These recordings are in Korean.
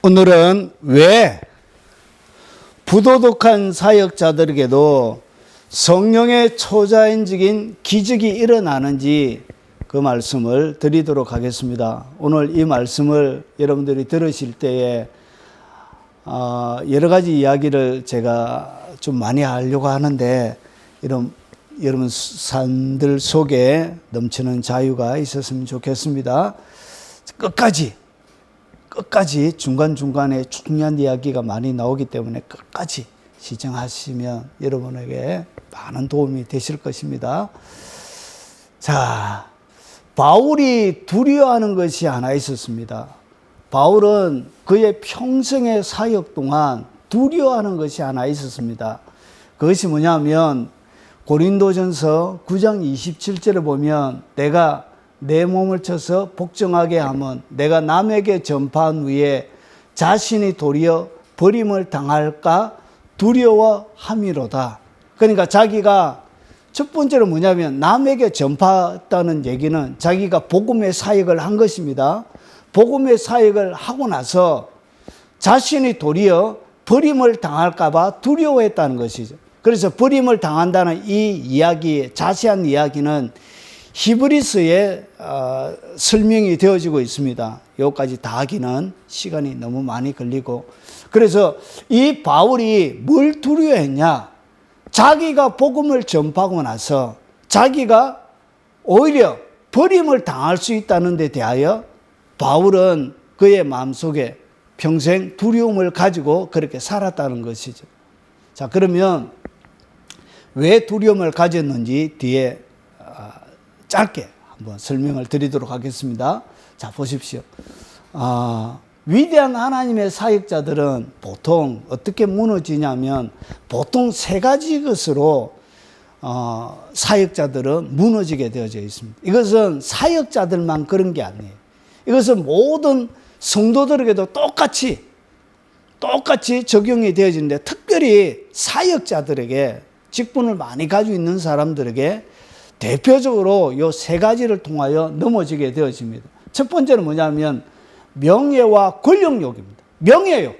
오늘은 왜 부도덕한 사역자들에게도 성령의 초자연적인 기적이 일어나는지 그 말씀을 드리도록 하겠습니다. 오늘 이 말씀을 여러분들이 들으실 때에 여러 가지 이야기를 제가 좀 많이 하려고 하는데 여러분 삶들 속에 넘치는 자유가 있었으면 좋겠습니다. 끝까지 중간중간에 중요한 이야기가 많이 나오기 때문에 끝까지 시청하시면 여러분에게 많은 도움이 되실 것입니다. 자, 바울이 두려워하는 것이 하나 있었습니다. 바울은 그의 평생의 사역 동안 두려워하는 것이 하나 있었습니다. 그것이 뭐냐면 고린도전서 9장 27절에 보면 내가 내 몸을 쳐서 복종하게 하면 내가 남에게 전파한 후에 자신이 도리어 버림을 당할까 두려워함이로다. 그러니까 자기가 첫 번째로 뭐냐면 남에게 전파했다는 얘기는 자기가 복음의 사역을 한 것입니다. 복음의 사역을 하고 나서 자신이 도리어 버림을 당할까 봐 두려워했다는 것이죠. 그래서 버림을 당한다는 이 이야기, 자세한 이야기는 히브리서에 설명이 되어지고 있습니다. 여기까지 다 하기는 시간이 너무 많이 걸리고, 그래서 이 바울이 뭘 두려워했냐? 자기가 복음을 전파하고 나서 자기가 오히려 버림을 당할 수 있다는 데 대하여 바울은 그의 마음속에 평생 두려움을 가지고 그렇게 살았다는 것이죠. 자, 그러면 왜 두려움을 가졌는지 뒤에 짧게 한번 설명을 드리도록 하겠습니다. 자, 보십시오. 위대한 하나님의 사역자들은 보통 어떻게 무너지냐면 보통 세 가지 것으로 사역자들은 무너지게 되어져 있습니다. 이것은 사역자들만 그런 게 아니에요. 이것은 모든 성도들에게도 똑같이 적용이 되어지는데 특별히 사역자들에게 직분을 많이 가지고 있는 사람들에게 대표적으로 이 세 가지를 통하여 넘어지게 되어집니다. 첫 번째는 뭐냐면 명예와 권력욕입니다. 명예욕.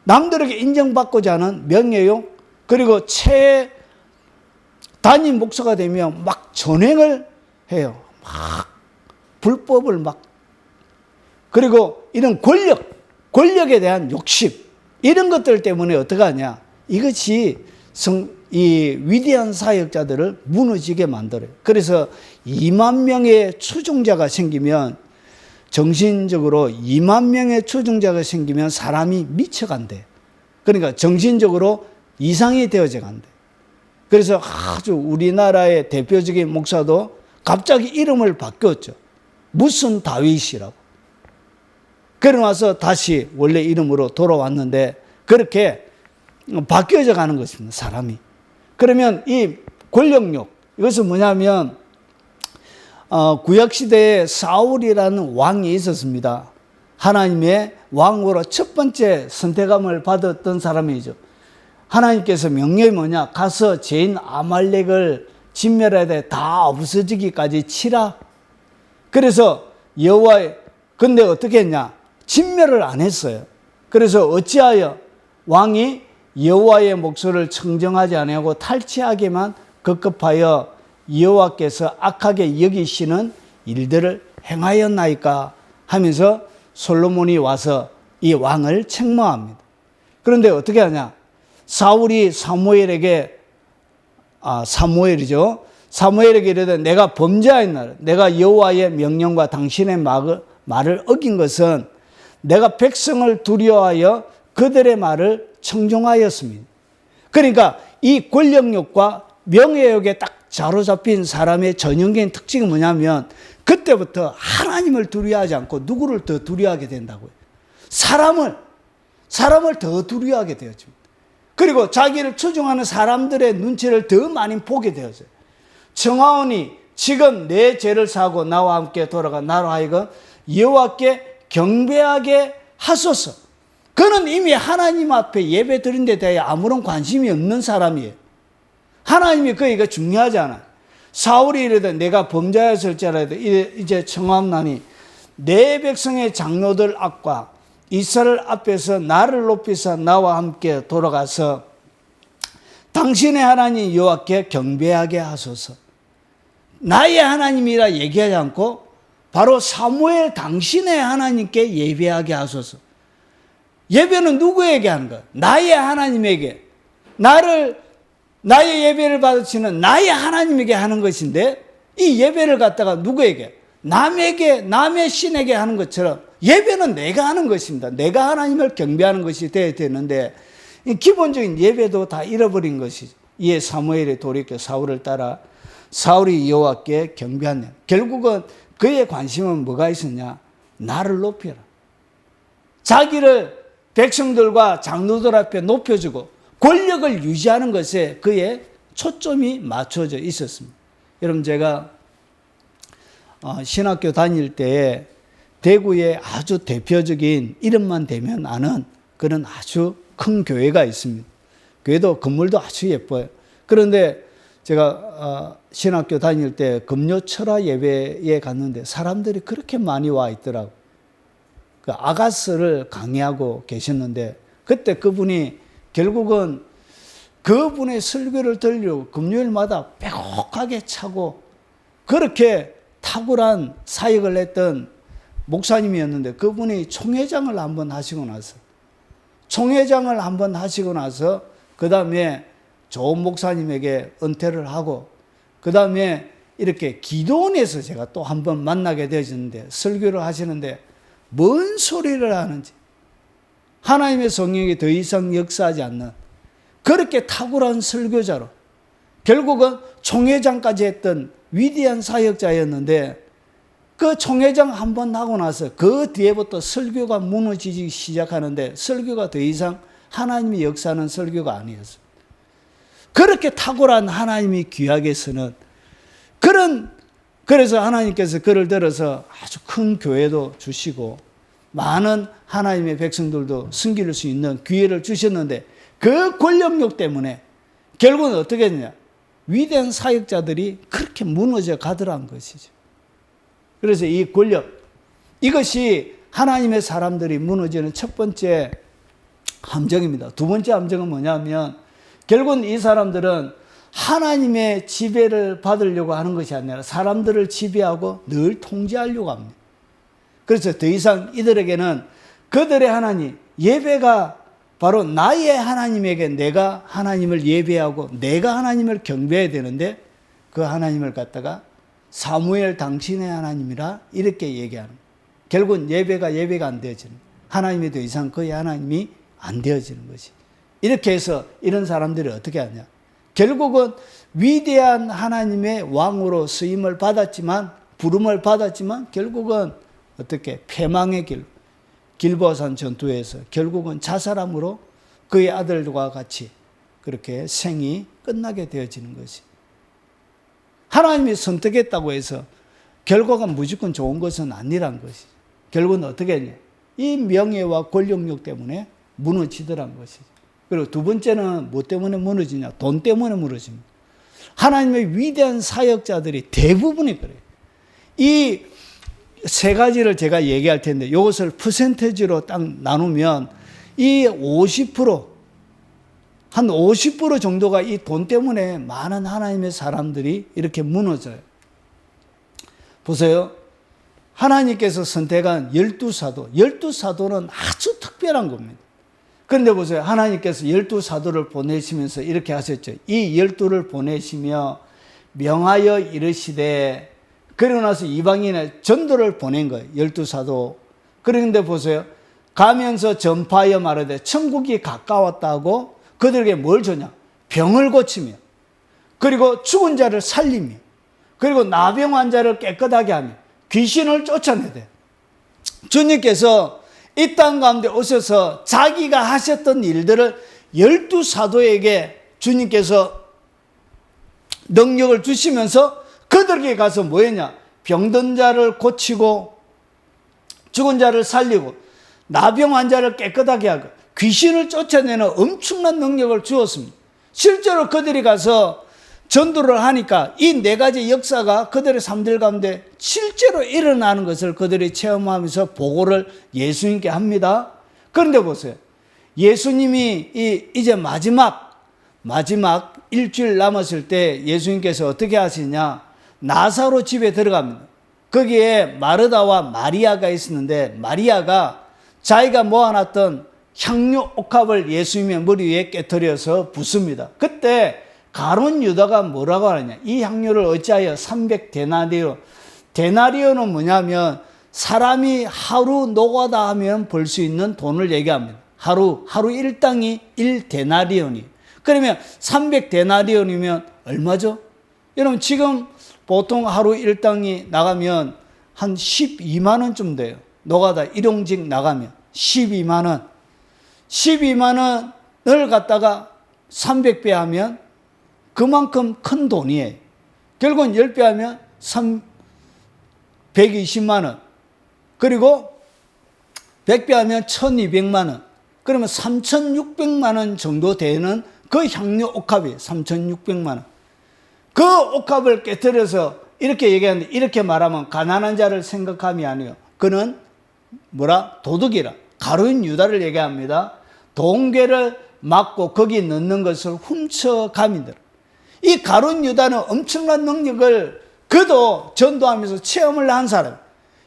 남들에게 인정받고자 하는 명예욕. 그리고 담임 목사가 되면 막 전횡을 해요. 막 불법을 막. 그리고 이런 권력에 대한 욕심. 이런 것들 때문에 어떻게 하냐. 이것이 이 위대한 사역자들을 무너지게 만들어요. 그래서 2만 명의 추종자가 생기면 정신적으로 2만 명의 추종자가 생기면 사람이 미쳐간대. 그러니까 정신적으로 이상이 되어져 간대. 그래서 아주 우리나라의 대표적인 목사도 갑자기 이름을 바뀌었죠. 무슨 다윗이라고. 그러고 나서 다시 원래 이름으로 돌아왔는데 그렇게 바뀌어져 가는 것입니다. 사람이. 그러면 이 권력욕, 이것은 뭐냐면 구약시대에 사울이라는 왕이 있었습니다. 하나님의 왕으로 첫 번째 선택함을 받았던 사람이죠. 하나님께서 명령이 뭐냐? 가서 죄인 아말렉을 진멸해야 돼. 다 없어지기까지 치라. 그래서 근데 어떻게 했냐? 진멸을 안 했어요. 그래서 어찌하여 왕이 여호와의 목소리를 청정하지 아니하고 탈취하기만 급급하여 여호와께서 악하게 여기시는 일들을 행하였나이까 하면서 솔로몬이 와서 이 왕을 책망합니다. 그런데 어떻게 하냐? 사울이 사무엘에게 이르되 내가 범죄하였나이다. 내가 여호와의 명령과 당신의 말을 어긴 것은 내가 백성을 두려워하여 그들의 말을 청종하였습니다. 그러니까 이 권력욕과 명예욕에 딱 사로잡힌 사람의 전형적인 특징이 뭐냐면 그때부터 하나님을 두려워하지 않고 누구를 더 두려워하게 된다고요. 사람을 더 두려워하게 되어집니다. 그리고 자기를 추종하는 사람들의 눈치를 더 많이 보게 되어져요. 청하오니 지금 내 죄를 사고 나와 함께 돌아가 나로 하여금 여호와께 경배하게 하소서. 그는 이미 하나님 앞에 예배 드린 데 대해 아무런 관심이 없는 사람이에요. 하나님이 그에게 중요하지 않아요. 사울이 이르되 내가 범죄하였을지라도 이제 청함나니 내 백성의 장로들 악과 이스라엘 앞에서 나를 높이사 나와 함께 돌아가서 당신의 하나님 여호와께 경배하게 하소서. 나의 하나님이라 얘기하지 않고 바로 사무엘 당신의 하나님께 예배하게 하소서. 예배는 누구에게 하는 거야? 나의 하나님에게. 나의 예배를 받으시는 나의 하나님에게 하는 것인데, 이 예배를 갖다가 누구에게? 남에게, 남의 신에게 하는 것처럼 예배는 내가 하는 것입니다. 내가 하나님을 경배하는 것이 되어야 되는데, 기본적인 예배도 다 잃어버린 것이죠. 이에 사무엘이 돌이켜 사울을 따라 사울이 여호와께 경배하냐. 결국은 그의 관심은 뭐가 있었냐? 나를 높여라. 자기를 백성들과 장로들 앞에 높여주고 권력을 유지하는 것에 그의 초점이 맞춰져 있었습니다. 여러분, 제가 신학교 다닐 때에 대구에 아주 대표적인 이름만 대면 아는 그런 아주 큰 교회가 있습니다. 교회도 건물도 아주 예뻐요. 그런데 제가 신학교 다닐 때 금요 철화 예배에 갔는데 사람들이 그렇게 많이 와 있더라고요. 그 아가스를 강의하고 계셨는데, 그때 그분이 결국은 그분의 설교를 들으려고 금요일마다 빼곡하게 차고 그렇게 탁월한 사역을 했던 목사님이었는데, 그분이 총회장을 한번 하시고 나서 그 다음에 좋은 목사님에게 은퇴를 하고, 그 다음에 이렇게 기도원에서 제가 또 한번 만나게 되었는데, 설교를 하시는데 뭔 소리를 하는지, 하나님의 성령이 더 이상 역사하지 않는 그렇게 탁월한 설교자로 결국은 총회장까지 했던 위대한 사역자였는데, 그 총회장 한번 하고 나서 그 뒤에부터 설교가 무너지기 시작하는데, 설교가 더 이상 하나님이 역사하는 설교가 아니었어요. 그렇게 탁월한 하나님이 귀하게서는 그래서 하나님께서 그를 들어서 아주 큰 교회도 주시고 많은 하나님의 백성들도 섬길 수 있는 기회를 주셨는데, 그 권력욕 때문에 결국은 어떻게 했느냐? 위대한 사역자들이 그렇게 무너져 가더란 것이죠. 그래서 이 권력, 이것이 하나님의 사람들이 무너지는 첫 번째 함정입니다. 두 번째 함정은 뭐냐면, 결국은 이 사람들은 하나님의 지배를 받으려고 하는 것이 아니라 사람들을 지배하고 늘 통제하려고 합니다. 그래서 더 이상 이들에게는 그들의 하나님, 예배가 바로 나의 하나님에게 내가 하나님을 예배하고 내가 하나님을 경배해야 되는데, 그 하나님을 갖다가 사무엘 당신의 하나님이라 이렇게 얘기하는, 결국은 예배가 안 되어지는, 하나님이 더 이상 그의 하나님이 안 되어지는 것이. 이렇게 해서 이런 사람들이 어떻게 하냐? 결국은 위대한 하나님의 왕으로 쓰임을 받았지만, 부름을 받았지만 결국은 어떻게 패망의 길, 길보아산 전투에서 결국은 자살함으로 그의 아들과 같이 그렇게 생이 끝나게 되어지는 것이. 하나님이 선택했다고 해서 결과가 무조건 좋은 것은 아니란 것이. 결국은 어떻게 했냐? 이 명예와 권력욕 때문에 무너지더란 것이죠. 그리고 두 번째는 뭐 때문에 무너지냐? 돈 때문에 무너집니다. 하나님의 위대한 사역자들이 대부분이 그래요. 이 세 가지를 제가 얘기할 텐데, 이것을 퍼센테이지로 딱 나누면 이 50%, 한 50% 정도가 이 돈 때문에 많은 하나님의 사람들이 이렇게 무너져요. 보세요. 하나님께서 선택한 12사도, 12사도는 아주 특별한 겁니다. 그런데 보세요. 하나님께서 12사도를 보내시면서 이렇게 하셨죠. 이 12를 보내시며 명하여 이르시되, 그러고 나서 이방인의 전도를 보낸 거예요. 12사도. 그런데 보세요. 가면서 전파하여 말하되 천국이 가까웠다고 그들에게 뭘 주냐? 병을 고치며, 그리고 죽은 자를 살리며, 그리고 나병 환자를 깨끗하게 하며 귀신을 쫓아내대. 주님께서 이 땅 가운데 오셔서 자기가 하셨던 일들을 12사도에게 주님께서 능력을 주시면서 그들에게 가서 뭐 했냐? 병든 자를 고치고 죽은 자를 살리고 나병 환자를 깨끗하게 하고 귀신을 쫓아내는 엄청난 능력을 주었습니다. 실제로 그들이 가서 전도를 하니까 이 네 가지 역사가 그들의 삶들 가운데 실제로 일어나는 것을 그들이 체험하면서 보고를 예수님께 합니다. 그런데 보세요. 예수님이 이제 마지막 일주일 남았을 때 예수님께서 어떻게 하시냐? 나사로 집에 들어갑니다. 거기에 마르다와 마리아가 있었는데 마리아가 자기가 모아놨던 향료 옥합을 예수님의 머리 위에 깨뜨려서 붓습니다. 그때 가룟 유다가 뭐라고 하느냐? 이 향료를 어찌하여 300데나리온. 데나리온은 뭐냐면 사람이 하루 노가다 하면 벌 수 있는 돈을 얘기합니다. 하루 일당이 1데나리온이. 그러면 300데나리온이면 얼마죠? 여러분 지금 보통 하루 일당이 나가면 한 12만 원쯤 돼요. 노가다 일용직 나가면 12만 원. 12만 원을 갖다가 300배 하면 그만큼 큰 돈이에요. 결국은 10배 하면 120만 원. 그리고 100배 하면 1200만 원. 그러면 3600만 원 정도 되는 그 향료 옥합이에요. 3600만 원. 그 옥합을 깨뜨려서 이렇게 얘기하는데 이렇게 말하면 가난한 자를 생각함이 아니에요. 그는 도둑이라. 가룟 유다를 얘기합니다. 동괴를 막고 거기 넣는 것을 훔쳐감이더라. 이 가룟 유다는 엄청난 능력을 그도 전도하면서 체험을 한 사람.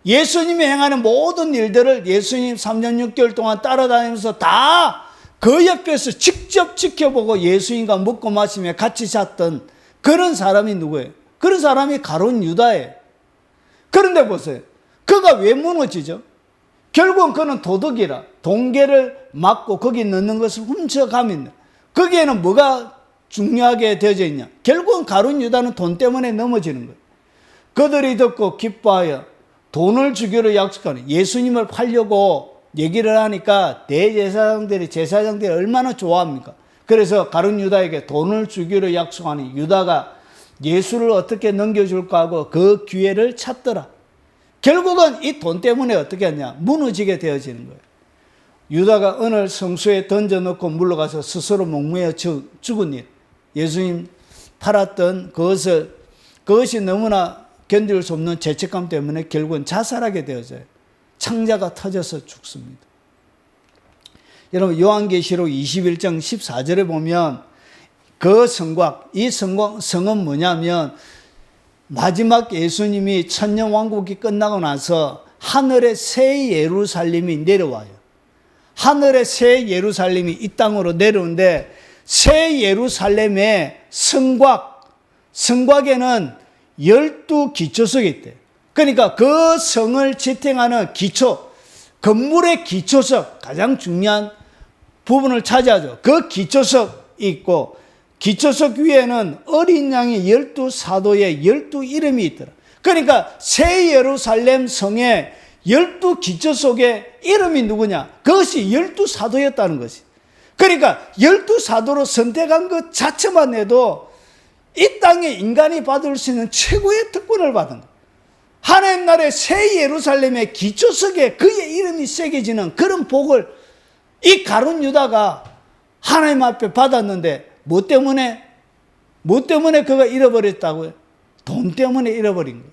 예수님이 행하는 모든 일들을 예수님 3년 6개월 동안 따라다니면서 다 그 옆에서 직접 지켜보고 예수님과 먹고 마시며 같이 잤던 그런 사람이 누구예요? 그런 사람이 가룟 유다예요. 그런데 보세요. 그가 왜 무너지죠? 결국은 그는 도둑이라. 동괴를 막고 거기 넣는 것을 훔쳐가면 거기에는 뭐가 중요하게 되어져 있냐? 결국은 가룟 유다는 돈 때문에 넘어지는 거예요. 그들이 듣고 기뻐하여 돈을 주기로 약속하는, 예수님을 팔려고 얘기를 하니까 제사장들이 얼마나 좋아합니까? 그래서 가룟 유다에게 돈을 주기로 약속하니 유다가 예수를 어떻게 넘겨줄까 하고 그 기회를 찾더라. 결국은 이 돈 때문에 어떻게 했냐? 무너지게 되어지는 거예요. 유다가 은을 성수에 던져놓고 물러가서 스스로 목매어 죽은 일. 예수님 팔았던 그것이 너무나 견딜 수 없는 죄책감 때문에 결국은 자살하게 되어져요. 창자가 터져서 죽습니다. 여러분 요한계시록 21장 14절에 보면 그 성곽, 이 성은 뭐냐면 마지막 예수님이 천년왕국이 끝나고 나서 하늘의 새 예루살렘이 내려와요. 하늘의 새 예루살렘이 이 땅으로 내려오는데 새 예루살렘의 성곽에는 12기초석이 있대요. 그러니까 그 성을 지탱하는 건물의 기초석, 가장 중요한 부분을 차지하죠. 그 기초석이 있고 기초석 위에는 어린 양의 12사도의 12이름이 있더라. 그러니까 새 예루살렘 성의 12기초석의 이름이 누구냐? 그것이 12사도였다는 것이. 그러니까 12사도로 선택한 것 자체만 해도 이 땅에 인간이 받을 수 있는 최고의 특권을 받은 거예요. 하나님 나라의 새 예루살렘의 기초석에 그의 이름이 새겨지는 그런 복을 이 가룟 유다가 하나님 앞에 받았는데 뭐 때문에 그가 잃어버렸다고요? 돈 때문에 잃어버린 거예요.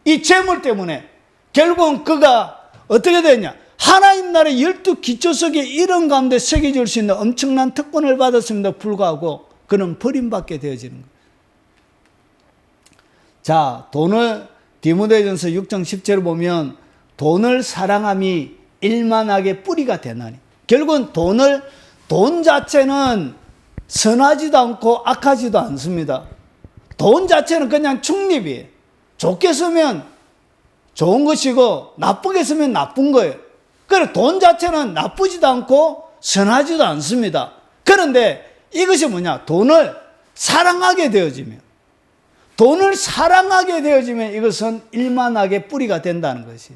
이 재물 때문에 결국은 그가 어떻게 되냐? 하나님 나라의 12기초석의 이름 가운데 새겨질 수 있는 엄청난 특권을 받았음에도 불구하고 그는 버림받게 되어지는 거예요. 자, 디모데전서 6장 10절을 보면 돈을 사랑함이 일만하게 뿌리가 되나니. 결국은 돈 자체는 선하지도 않고 악하지도 않습니다. 돈 자체는 그냥 중립이에요. 좋게 쓰면 좋은 것이고 나쁘게 쓰면 나쁜 거예요. 그래서 돈 자체는 나쁘지도 않고 선하지도 않습니다. 그런데 이것이 뭐냐? 돈을 사랑하게 되어지면 이것은 일만하게 뿌리가 된다는 것이죠.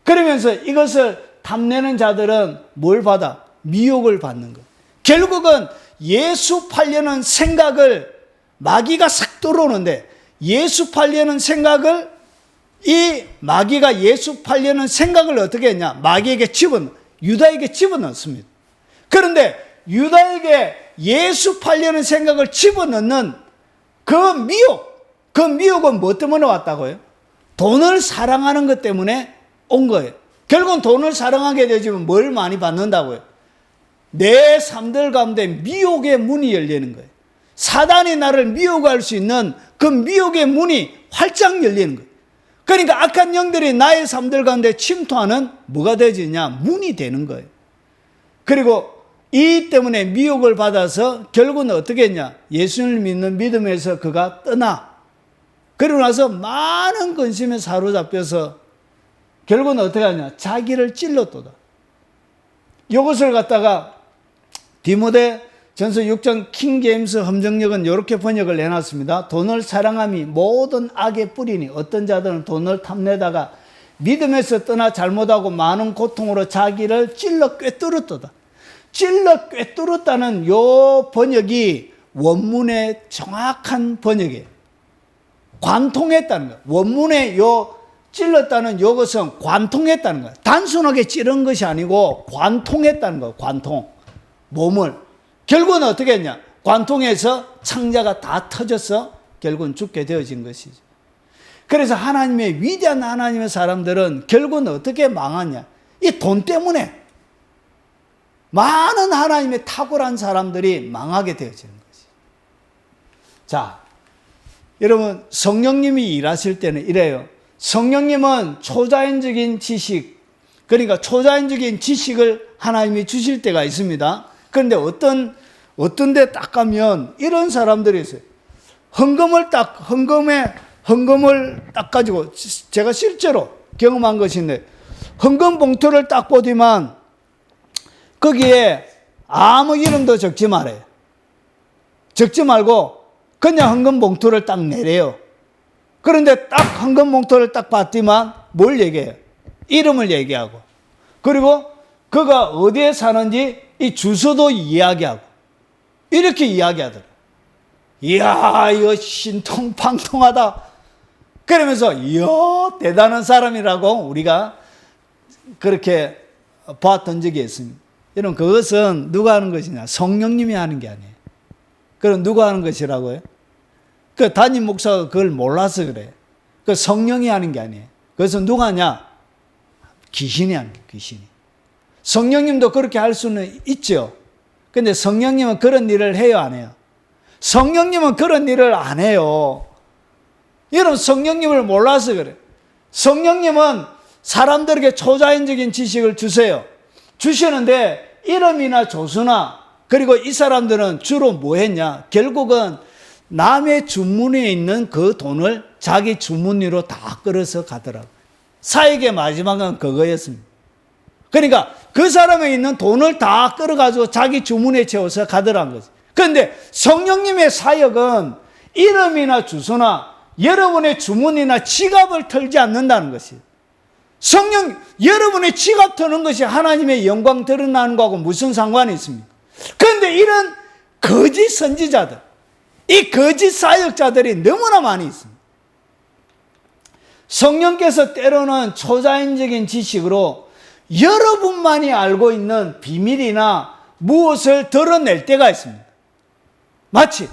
그러면서 이것을 탐내는 자들은 뭘 받아? 미혹을 받는 것. 결국은 예수 팔려는 생각을 마귀가 싹 들어오는데 예수 팔려는 생각을 이 마귀가 예수 팔려는 생각을 어떻게 했냐? 유다에게 집어넣습니다. 그런데 유다에게 예수 팔려는 생각을 집어넣는 그 미혹은 뭐 때문에 왔다고요? 돈을 사랑하는 것 때문에 온 거예요. 결국은 돈을 사랑하게 되지만 뭘 많이 받는다고요? 내 삶들 가운데 미혹의 문이 열리는 거예요. 사단이 나를 미혹할 수 있는 그 미혹의 문이 활짝 열리는 거예요. 그러니까 악한 영들이 나의 삶들 가운데 침투하는 뭐가 되지냐? 문이 되는 거예요. 그리고 이 때문에 미혹을 받아서 결국은 어떻게 했냐? 예수를 믿는 믿음에서 그가 떠나. 그러고 나서 많은 근심에 사로잡혀서 결국은 어떻게 하냐? 자기를 찔렀도다. 이것을 갖다가 디모데 전서 6장 킹제임스 함정역은 이렇게 번역을 해놨습니다. 돈을 사랑함이 모든 악의 뿌리니 어떤 자들은 돈을 탐내다가 믿음에서 떠나 잘못하고 많은 고통으로 자기를 찔러 꿰뚫었도다. 찔러 꿰뚫었다는 요 번역이 원문의 정확한 번역이에요. 관통했다는 거예요. 원문의 요 찔렀다는 요것은 관통했다는 거예요. 단순하게 찌른 것이 아니고 관통했다는 거예요. 관통. 몸을. 결국은 어떻게 했냐? 관통해서 창자가 다 터져서 결국은 죽게 되어진 것이죠. 그래서 하나님의 위대한 하나님의 사람들은 결국은 어떻게 망하냐? 이 돈 때문에 많은 하나님의 탁월한 사람들이 망하게 되어지는 것이죠. 자, 여러분 성령님이 일하실 때는 이래요. 성령님은 초자연적인 지식, 그러니까 초자연적인 지식을 하나님이 주실 때가 있습니다. 그런데 어떤 데 딱 가면 이런 사람들이 있어요. 헌금을 딱 가지고, 제가 실제로 경험한 것인데, 헌금 봉투를 딱 보지만, 거기에 아무 이름도 적지 말아요. 적지 말고, 그냥 헌금 봉투를 딱 내래요. 그런데 딱 헌금 봉투를 딱 봤지만, 뭘 얘기해요? 이름을 얘기하고, 그리고 그가 어디에 사는지 이 주소도 이야기하고, 이렇게 이야기하더라. 이야, 이거 신통방통하다. 그러면서, 이야, 대단한 사람이라고 우리가 그렇게 봤던 적이 있습니다. 여러분, 그것은 누가 하는 것이냐? 성령님이 하는 게 아니에요. 그럼 누가 하는 것이라고요? 그 담임 목사가 그걸 몰라서 그래. 그 성령이 하는 게 아니에요. 그것은 누가 하냐? 귀신이 하는 거예요, 귀신이. 성령님도 그렇게 할 수는 있죠. 근데 성령님은 그런 일을 해요, 안 해요? 성령님은 그런 일을 안 해요. 여러분, 성령님을 몰라서 그래. 성령님은 사람들에게 초자연적인 지식을 주세요. 주시는데 이름이나 조수나, 그리고 이 사람들은 주로 뭐 했냐? 결국은 남의 주머니에 있는 그 돈을 자기 주머니로 다 끌어서 가더라고요. 사역의 마지막은 그거였습니다. 그러니까 그 사람에 있는 돈을 다 끌어가지고 자기 주머니에 채워서 가더란 거지. 그런데 성령님의 사역은 이름이나 주소나 여러분의 주머니나 지갑을 털지 않는다는 것이에요. 여러분의 지갑 터는 것이 하나님의 영광 드러나는 거하고 무슨 상관이 있습니까? 그런데 이런 거짓 선지자들, 이 거짓 사역자들이 너무나 많이 있습니다. 성령께서 때로는 초자연적인 지식으로 여러분만이 알고 있는 비밀이나 무엇을 드러낼 때가 있습니다. 마치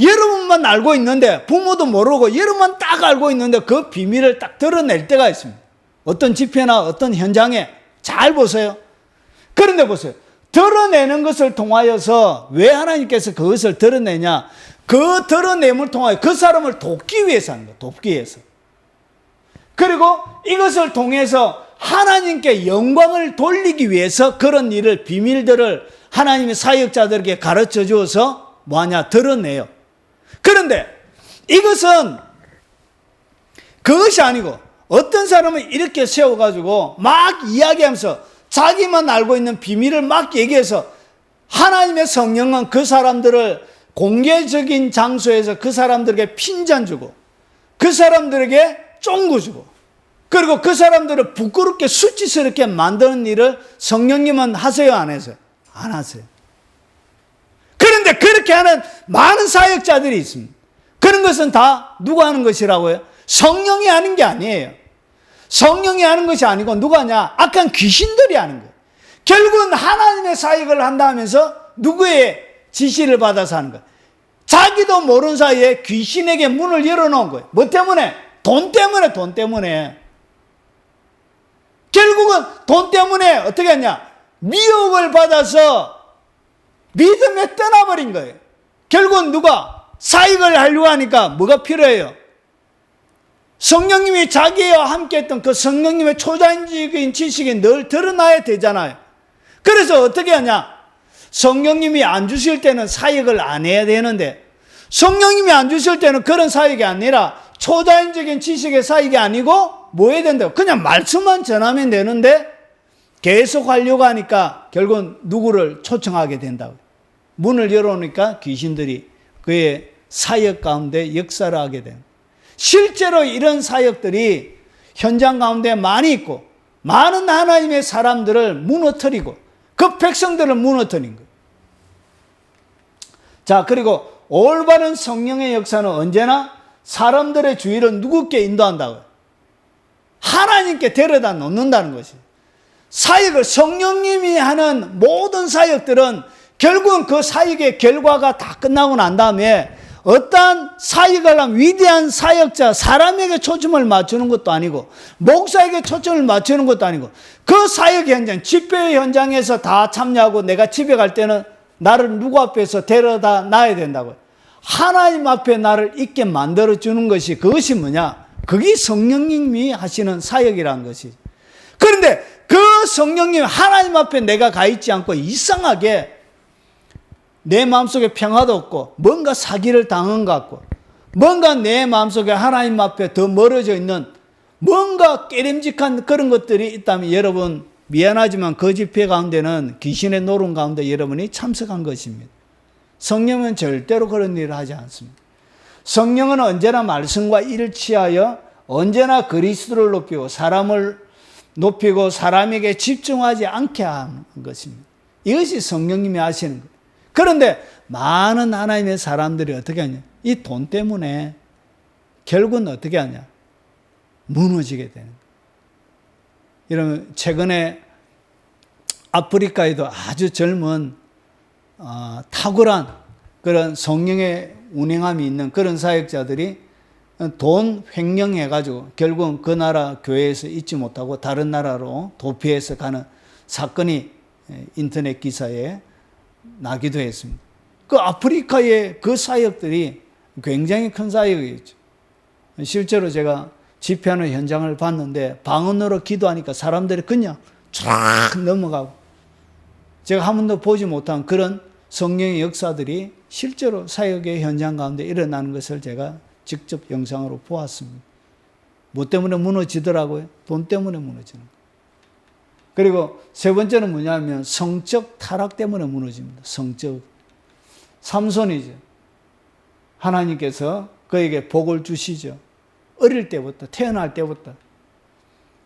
여러분만 알고 있는데 부모도 모르고 여러분만 딱 알고 있는데 그 비밀을 딱 드러낼 때가 있습니다. 어떤 집회나 어떤 현장에 잘 보세요. 그런데 보세요. 드러내는 것을 통하여서 왜 하나님께서 그것을 드러내냐? 그 드러냄을 통하여 그 사람을 돕기 위해서 하는 거예요. 돕기 위해서. 그리고 이것을 통해서 하나님께 영광을 돌리기 위해서 그런 일을, 비밀들을 하나님의 사역자들에게 가르쳐 주어서 뭐하냐? 드러내요. 그런데 이것은 그것이 아니고 어떤 사람은 이렇게 세워가지고 막 이야기하면서 자기만 알고 있는 비밀을 막 얘기해서 하나님의 성령은 그 사람들을 공개적인 장소에서 그 사람들에게 핀잔 주고 그 사람들에게 쫑구 주고 그리고 그 사람들을 부끄럽게 수치스럽게 만드는 일을 성령님은 하세요, 안 하세요? 안 하세요. 그런데 그렇게 하는 많은 사역자들이 있습니다. 그런 것은 다 누가 하는 것이라고요? 성령이 하는 게 아니에요. 성령이 하는 것이 아니고 누가 하냐? 악한 귀신들이 하는 거예요. 결국은 하나님의 사역을 한다면서 누구의 지시를 받아서 하는 거예요? 자기도 모르는 사이에 귀신에게 문을 열어놓은 거예요. 뭐 때문에? 돈 때문에, 돈 때문에. 결국은 돈 때문에 어떻게 했냐? 미혹을 받아서 믿음에 떠나버린 거예요. 결국은 누가? 사역을 하려고 하니까 뭐가 필요해요? 성령님이 자기와 함께 했던 그 성령님의 초자연적인 지식이 늘 드러나야 되잖아요. 그래서 어떻게 하냐? 성령님이 안 주실 때는 사역을 안 해야 되는데, 성령님이 안 주실 때는 그런 사역이 아니라 초자연적인 지식의 사역이 아니고 뭐 해야 된다고? 그냥 말씀만 전하면 되는데 계속 하려고 하니까 결국은 누구를 초청하게 된다고. 문을 열어놓으니까 귀신들이 그의 사역 가운데 역사를 하게 됩니다. 실제로 이런 사역들이 현장 가운데 많이 있고 많은 하나님의 사람들을 무너뜨리고 그 백성들을 무너뜨린 거예요. 자, 그리고 올바른 성령의 역사는 언제나 사람들의 주의를 누구께 인도한다고요? 하나님께 데려다 놓는다는 것이에요. 사역을 성령님이 하는 모든 사역들은 결국은 그 사역의 결과가 다 끝나고 난 다음에 어떠한 사역을 한 위대한 사역자, 사람에게 초점을 맞추는 것도 아니고 목사에게 초점을 맞추는 것도 아니고 그 사역 현장, 집회 현장에서 다 참여하고 내가 집에 갈 때는 나를 누구 앞에서 데려다 놔야 된다고요. 하나님 앞에 나를 있게 만들어주는 것이 그것이 뭐냐? 그게 성령님이 하시는 사역이라는 것이죠. 그런데 그 성령님 하나님 앞에 내가 가 있지 않고 이상하게 내 마음속에 평화도 없고 뭔가 사기를 당한 것 같고 뭔가 내 마음속에 하나님 앞에 더 멀어져 있는 뭔가 깨림직한 그런 것들이 있다면 여러분 미안하지만 그 집회 가운데는 귀신의 노름 가운데 여러분이 참석한 것입니다. 성령은 절대로 그런 일을 하지 않습니다. 성령은 언제나 말씀과 일치하여 언제나 그리스도를 높이고 사람을 높이고 사람에게 집중하지 않게 하는 것입니다. 이것이 성령님이 하시는 거예요. 그런데 많은 하나님의 사람들이 어떻게 하냐? 이 돈 때문에 결국은 어떻게 하냐? 무너지게 되는 거예요. 여러분 최근에 아프리카에도 아주 젊은 탁월한 그런 성령의 운행함이 있는 그런 사역자들이 돈 횡령해가지고 결국은 그 나라 교회에서 있지 못하고 다른 나라로 도피해서 가는 사건이 인터넷 기사에 나기도 했습니다. 그 아프리카의 그 사역들이 굉장히 큰 사역이었죠. 실제로 제가 집회하는 현장을 봤는데 방언으로 기도하니까 사람들이 그냥 쫙 넘어가고 제가 한 번도 보지 못한 그런 성령의 역사들이 실제로 사역의 현장 가운데 일어나는 것을 제가 직접 영상으로 보았습니다. 뭐 때문에 무너지더라고요? 돈 때문에 무너지는 거예요. 그리고 세 번째는 뭐냐면 성적 타락 때문에 무너집니다. 성적. 삼손이죠. 하나님께서 그에게 복을 주시죠. 어릴 때부터, 태어날 때부터.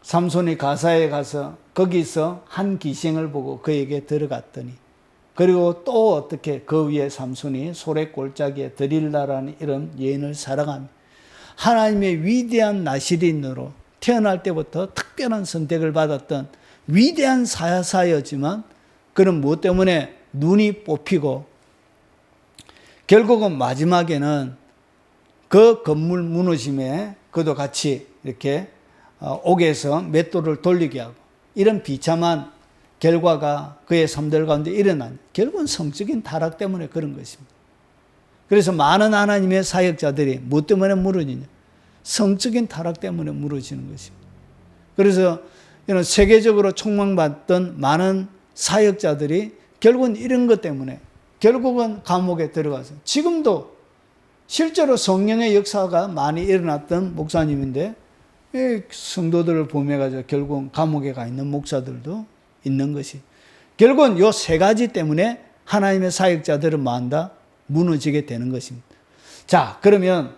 삼손이 가사에 가서 거기서 한 기생을 보고 그에게 들어갔더니 그리고 또 어떻게 그 위에 삼손이 소래 골짜기에 드릴라라는 이런 여인을 살아가며 하나님의 위대한 나시린으로 태어날 때부터 특별한 선택을 받았던 위대한 사야사였지만 그는 무엇 때문에 눈이 뽑히고 결국은 마지막에는 그 건물 무너짐에 그도 같이 이렇게 옥에서 맷돌을 돌리게 하고 이런 비참한 결과가 그의 삶들 가운데 일어난 결국은 성적인 타락 때문에 그런 것입니다. 그래서 많은 하나님의 사역자들이 무엇 때문에 무너지냐? 성적인 타락 때문에 무너지는 것입니다. 그래서 이런 세계적으로 촉망받던 많은 사역자들이 결국은 이런 것 때문에 결국은 감옥에 들어가서 지금도 실제로 성령의 역사가 많이 일어났던 목사님인데 성도들을 보내가지고 결국은 감옥에 가 있는 목사들도 있는 것이 결국은 요 세 가지 때문에 하나님의 사역자들은 만다 무너지게 되는 것입니다. 자, 그러면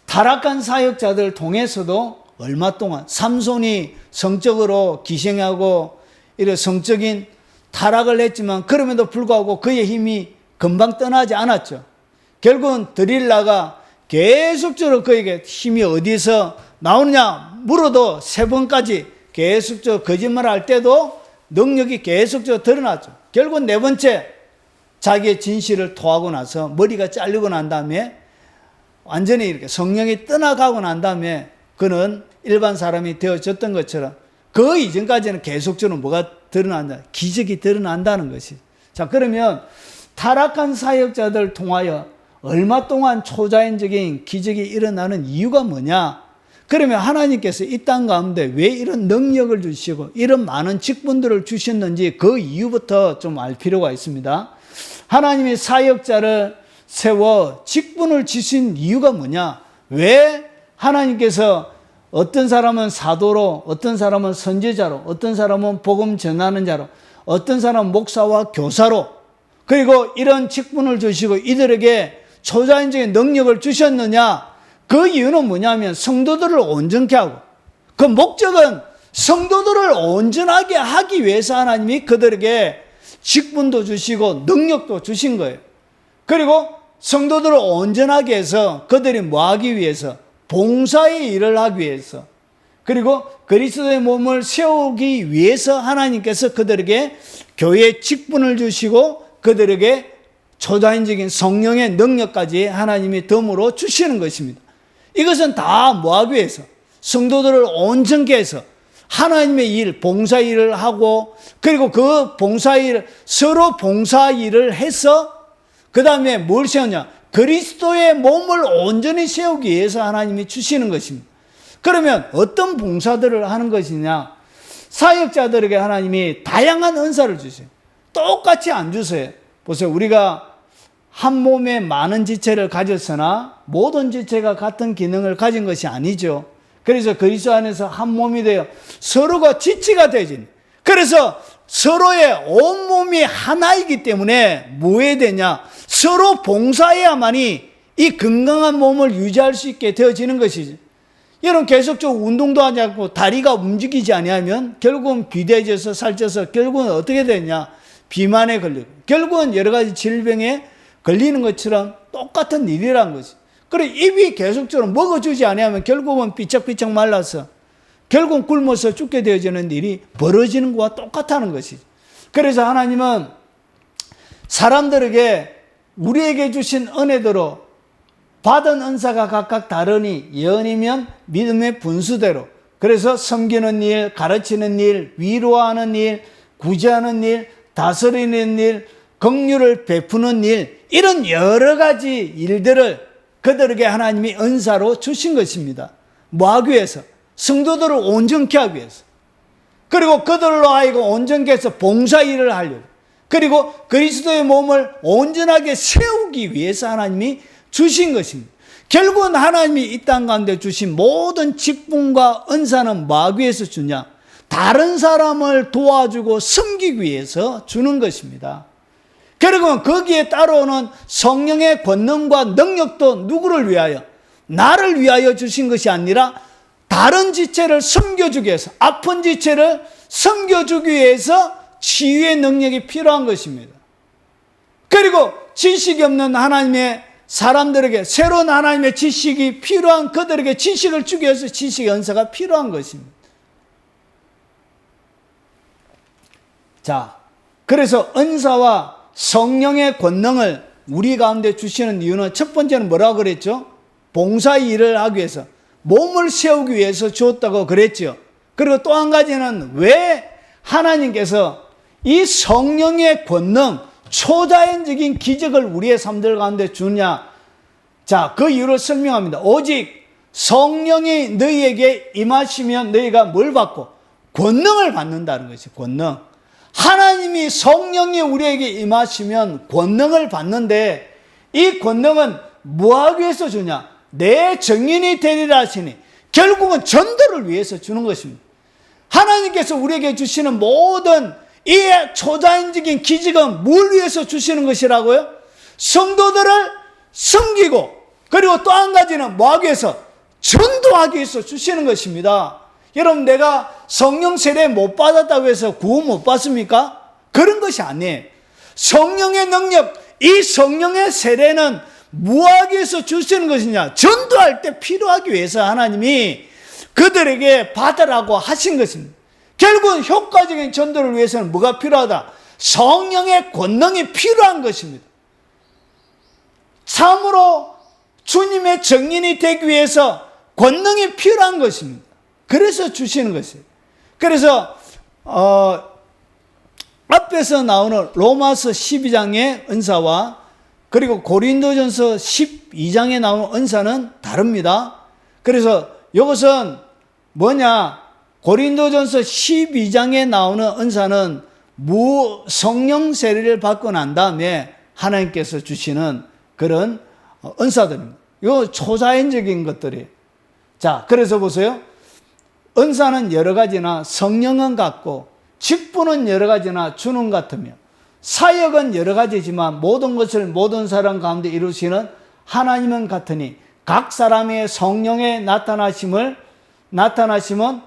타락한 사역자들 통해서도 얼마 동안 삼손이 성적으로 기생하고 이런 성적인 타락을 했지만 그럼에도 불구하고 그의 힘이 금방 떠나지 않았죠. 결국은 드릴라가 계속적으로 그에게 힘이 어디서 나오느냐 물어도 3번까지 계속적으로 거짓말을 할 때도 능력이 계속적으로 드러났죠. 결국은 4번째 자기의 진실을 토하고 나서 머리가 잘리고 난 다음에 완전히 이렇게 성령이 떠나가고 난 다음에 그는 일반 사람이 되어졌던 것처럼 그 이전까지는 계속적으로 뭐가 드러난다? 기적이 드러난다는 것이. 자, 그러면 타락한 사역자들 통하여 얼마 동안 초자연적인 기적이 일어나는 이유가 뭐냐? 그러면 하나님께서 이 땅 가운데 왜 이런 능력을 주시고 이런 많은 직분들을 주셨는지 그 이유부터 좀 알 필요가 있습니다. 하나님이 사역자를 세워 직분을 주신 이유가 뭐냐? 왜 하나님께서 어떤 사람은 사도로, 어떤 사람은 선지자로, 어떤 사람은 복음 전하는 자로, 어떤 사람은 목사와 교사로, 그리고 이런 직분을 주시고 이들에게 초자연적인 능력을 주셨느냐? 그 이유는 뭐냐면 성도들을 온전케 하고, 그 목적은 성도들을 온전하게 하기 위해서 하나님이 그들에게 직분도 주시고 능력도 주신 거예요. 그리고 성도들을 온전하게 해서 그들이 뭐 하기 위해서? 봉사의 일을 하기 위해서, 그리고 그리스도의 몸을 세우기 위해서 하나님께서 그들에게 교회의 직분을 주시고 그들에게 초자연적인 성령의 능력까지 하나님이 덤으로 주시는 것입니다. 이것은 다 뭐 하기 위해서? 성도들을 온전케 해서 하나님의 일, 봉사 일을 하고, 그리고 그 봉사 일, 서로 봉사 일을 해서 그 다음에 뭘 세우냐? 그리스도의 몸을 온전히 세우기 위해서 하나님이 주시는 것입니다. 그러면 어떤 봉사들을 하는 것이냐? 사역자들에게 하나님이 다양한 은사를 주세요. 똑같이 안 주세요. 보세요. 우리가 한 몸에 많은 지체를 가졌으나 모든 지체가 같은 기능을 가진 것이 아니죠. 그래서 그리스도 안에서 한 몸이 되어 서로가 지체가 되지. 그래서 서로의 온몸이 하나이기 때문에 뭐 해야 되냐? 서로 봉사해야만이 이 건강한 몸을 유지할 수 있게 되어지는 것이지. 여러분 계속적으로 운동도 하지 않고 다리가 움직이지 아니하면 결국은 비대해져서 살쪄서 결국은 어떻게 되냐? 비만에 걸리고 결국은 여러 가지 질병에 걸리는 것처럼 똑같은 일이란 것이. 그래 입이 계속적으로 먹어주지 아니하면 결국은 삐쩍삐쩍 말라서 결국은 굶어서 죽게 되어지는 일이 벌어지는 것과 똑같다는 것이지. 그래서 하나님은 사람들에게 우리에게 주신 은혜대로 받은 은사가 각각 다르니 예언이면 믿음의 분수대로, 그래서 섬기는 일, 가르치는 일, 위로하는 일, 구제하는 일, 다스리는 일, 긍휼을 베푸는 일, 이런 여러 가지 일들을 그들에게 하나님이 은사로 주신 것입니다. 뭐 하기 위해서? 성도들을 온전케 하기 위해서. 그리고 그들로 하여금 온전케 해서 봉사 일을 하려고. 그리고 그리스도의 몸을 온전하게 세우기 위해서 하나님이 주신 것입니다. 결국은 하나님이 이 땅 가운데 주신 모든 직분과 은사는 뭐 하기 위해서 주냐? 다른 사람을 도와주고 섬기기 위해서 주는 것입니다. 그리고 거기에 따라오는 성령의 권능과 능력도 누구를 위하여? 나를 위하여 주신 것이 아니라 다른 지체를 섬겨주기 위해서, 아픈 지체를 섬겨주기 위해서 치유의 능력이 필요한 것입니다. 그리고 지식이 없는 하나님의 사람들에게 새로운 하나님의 지식이 필요한 그들에게 지식을 주기 위해서 지식의 은사가 필요한 것입니다. 자, 그래서 은사와 성령의 권능을 우리 가운데 주시는 이유는 첫 번째는 뭐라고 그랬죠? 봉사 일을 하기 위해서, 몸을 세우기 위해서 주었다고 그랬죠. 그리고 또 한 가지는 왜 하나님께서 이 성령의 권능, 초자연적인 기적을 우리의 삶들 가운데 주냐? 자, 그 이유를 설명합니다. 오직 성령이 너희에게 임하시면 너희가 뭘 받고? 권능을 받는다는 것이죠. 권능. 하나님이 성령이 우리에게 임하시면 권능을 받는데, 이 권능은 뭐하기 위해서 주냐? 내 증인이 되리라 하시니 결국은 전도를 위해서 주는 것입니다. 하나님께서 우리에게 주시는 모든 이 초자연적인 기적은 뭘 위해서 주시는 것이라고요? 성도들을 섬기고, 그리고 또 한 가지는 뭐하기 위해서? 전도하기 위해서 주시는 것입니다. 여러분, 내가 성령 세례 못 받았다고 해서 구원 못 받습니까? 그런 것이 아니에요. 성령의 능력, 이 성령의 세례는 뭐하기 위해서 주시는 것이냐? 전도할 때 필요하기 위해서 하나님이 그들에게 받으라고 하신 것입니다. 결국은 효과적인 전도를 위해서는 뭐가 필요하다? 성령의 권능이 필요한 것입니다. 참으로 주님의 증인이 되기 위해서 권능이 필요한 것입니다. 그래서 주시는 것이에요. 그래서 앞에서 나오는 로마서 12장의 은사와 그리고 고린도전서 12장에 나오는 은사는 다릅니다. 그래서 이것은 뭐냐? 고린도전서 12장에 나오는 은사는 성령 세례를 받고 난 다음에 하나님께서 주시는 그런 은사들입니다. 이거 초자연적인 것들이에요. 자, 그래서 보세요. 은사는 여러 가지나 성령은 같고 직분은 여러 가지나 주는 같으며 사역은 여러 가지지만 모든 것을 모든 사람 가운데 이루시는 하나님은 같으니 각 사람의 성령의 나타나심은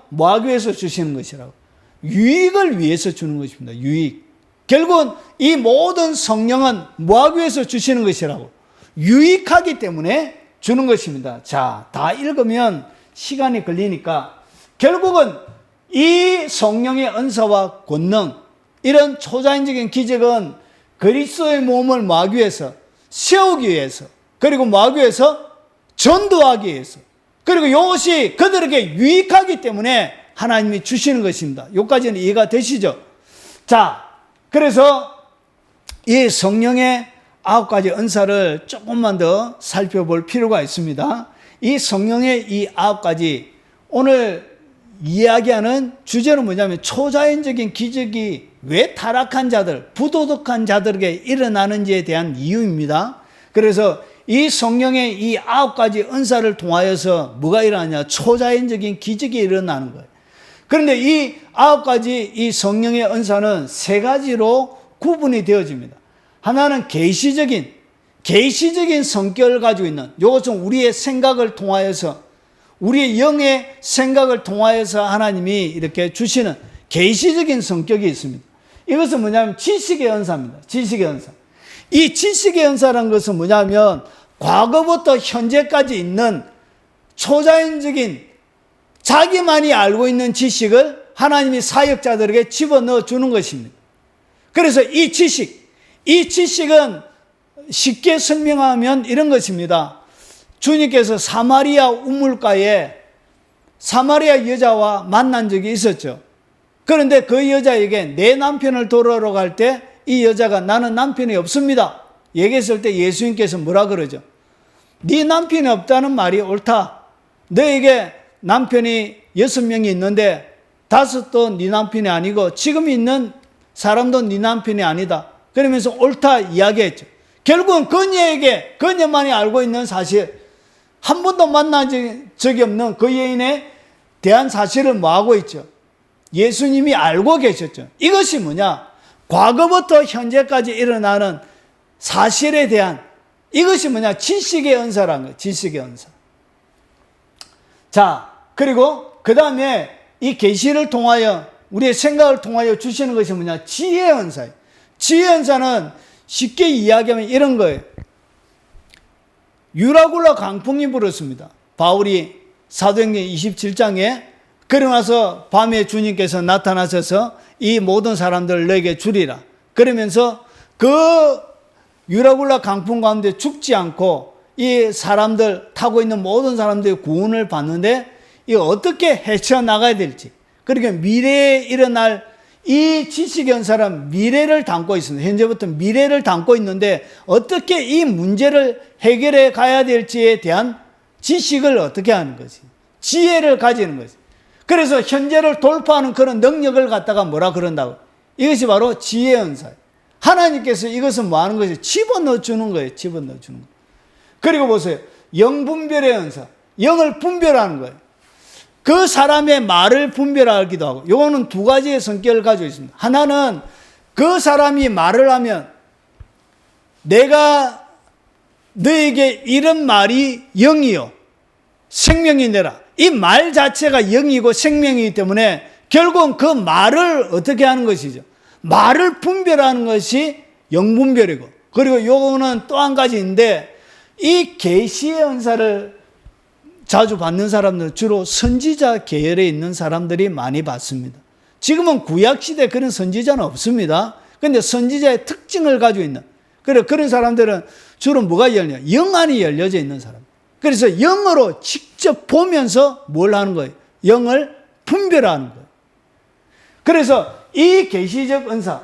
뭐하기 위해서 주시는 것이라고? 유익을 위해서 주는 것입니다. 유익. 결국은 이 모든 성령은 뭐하기 위해서 주시는 것이라고? 유익하기 때문에 주는 것입니다. 자, 다 읽으면 시간이 걸리니까 결국은 이 성령의 은사와 권능, 이런 초자연적인 기적은 그리스도의 몸을 뭐하기 위해서? 세우기 위해서. 그리고 뭐하기 위해서? 전도하기 위해서. 그리고 이것이 그들에게 유익하기 때문에 하나님이 주시는 것입니다. 여기까지는 이해가 되시죠? 자, 그래서 이 성령의 9가지 은사를 조금만 더 살펴볼 필요가 있습니다. 이 성령의 이 9가지, 오늘 이야기하는 주제는 뭐냐면 초자연적인 기적이 왜 타락한 자들, 부도덕한 자들에게 일어나는지에 대한 이유입니다. 그래서 이 성령의 이 9가지 은사를 통하여서 뭐가 일어나냐? 초자연적인 기적이 일어나는 거예요. 그런데 이 9가지 이 성령의 은사는 3가지로 구분이 되어집니다. 하나는 계시적인 성격을 가지고 있는, 이것은 우리의 생각을 통하여서, 우리의 영의 생각을 통하여서 하나님이 이렇게 주시는 계시적인 성격이 있습니다. 이것은 뭐냐면 지식의 은사입니다. 지식의 은사. 이 지식의 은사라는 것은 뭐냐면 과거부터 현재까지 있는 초자연적인 자기만이 알고 있는 지식을 하나님이 사역자들에게 집어넣어 주는 것입니다. 그래서 이 지식은 쉽게 설명하면 이런 것입니다. 주님께서 사마리아 우물가에 사마리아 여자와 만난 적이 있었죠. 그런데 그 여자에게 내 남편을 돌아오러 갈 때 이 여자가 나는 남편이 없습니다 얘기했을 때 예수님께서 뭐라 그러죠? 네 남편이 없다는 말이 옳다. 너에게 남편이 6명이 있는데 5도 네 남편이 아니고 지금 있는 사람도 네 남편이 아니다. 그러면서 옳다 이야기했죠. 결국은 그녀만이 알고 있는 사실, 한 번도 만난 적이 없는 그 여인에 대한 사실을 뭐하고 있죠? 예수님이 알고 계셨죠. 이것이 뭐냐? 과거부터 현재까지 일어나는 사실에 대한, 이것이 뭐냐? 지식의 은사라는 거예요. 지식의 은사. 자, 그리고 그 다음에 이 계시를 통하여, 우리의 생각을 통하여 주시는 것이 뭐냐? 지혜의 은사예요. 지혜의 은사는 쉽게 이야기하면 이런 거예요. 유라굴라 강풍이 불었습니다. 바울이 사도행전 27장에 그러나서 밤에 주님께서 나타나셔서 이 모든 사람들을 너에게 주리라. 그러면서 그 유라굴라 강풍 가운데 죽지 않고 이 사람들, 타고 있는 모든 사람들이 구원을 받는데 이거 어떻게 헤쳐나가야 될지, 그러니까 미래에 일어날 이 지식의 은사는 미래를 담고 있습니다. 현재부터 미래를 담고 있는데 어떻게 이 문제를 해결해 가야 될지에 대한 지식을 어떻게 하는 거지? 지혜를 가지는 거지. 그래서 현재를 돌파하는 그런 능력을 갖다가 뭐라 그런다고? 이것이 바로 지혜의 은사예요. 하나님께서 이것은 뭐 하는 거죠? 집어넣어 주는 거예요. 집어넣어 주는 거예요. 그리고 보세요. 영분별의 은사. 영을 분별하는 거예요. 그 사람의 말을 분별하기도 하고, 이거는 2가지의 성격을 가지고 있습니다. 하나는 그 사람이 말을 하면 내가 너에게 이런 말이 영이요 생명이 되라. 이 말 자체가 영이고 생명이기 때문에 결국은 그 말을 어떻게 하는 것이죠? 말을 분별하는 것이 영분별이고, 그리고 요거는 또 한 가지인데, 이 계시의 은사를 자주 받는 사람들은 주로 선지자 계열에 있는 사람들이 많이 받습니다. 지금은 구약시대 그런 선지자는 없습니다. 그런데 선지자의 특징을 가지고 있는, 그런 사람들은 주로 뭐가 열려? 영안이 열려져 있는 사람. 그래서 영으로 직접 보면서 뭘 하는 거예요? 영을 분별하는 거예요. 그래서 이 계시적 은사,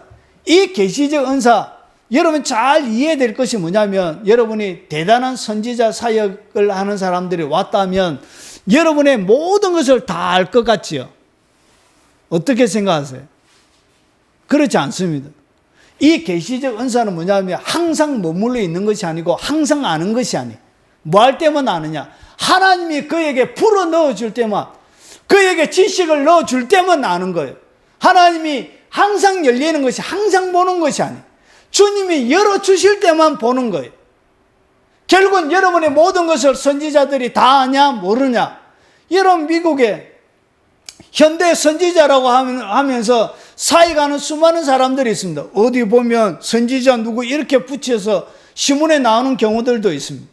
여러분 잘 이해될 것이 뭐냐면, 여러분이 대단한 선지자 사역을 하는 사람들이 왔다면 여러분의 모든 것을 다 알 것 같지요? 어떻게 생각하세요? 그렇지 않습니다. 이 계시적 은사는 뭐냐면 항상 머물러 있는 것이 아니고 항상 아는 것이 아니에요. 뭐 할 때만 아느냐? 하나님이 그에게 풀어 넣어줄 때만, 그에게 지식을 넣어줄 때만 아는 거예요. 하나님이 항상 열리는 것이, 항상 보는 것이 아니에요. 주님이 열어주실 때만 보는 거예요. 결국은 여러분의 모든 것을 선지자들이 다 아냐 모르냐. 여러분 미국에 현대 선지자라고 하면서 사역하는 수많은 사람들이 있습니다. 어디 보면 선지자 누구 이렇게 붙여서 신문에 나오는 경우들도 있습니다.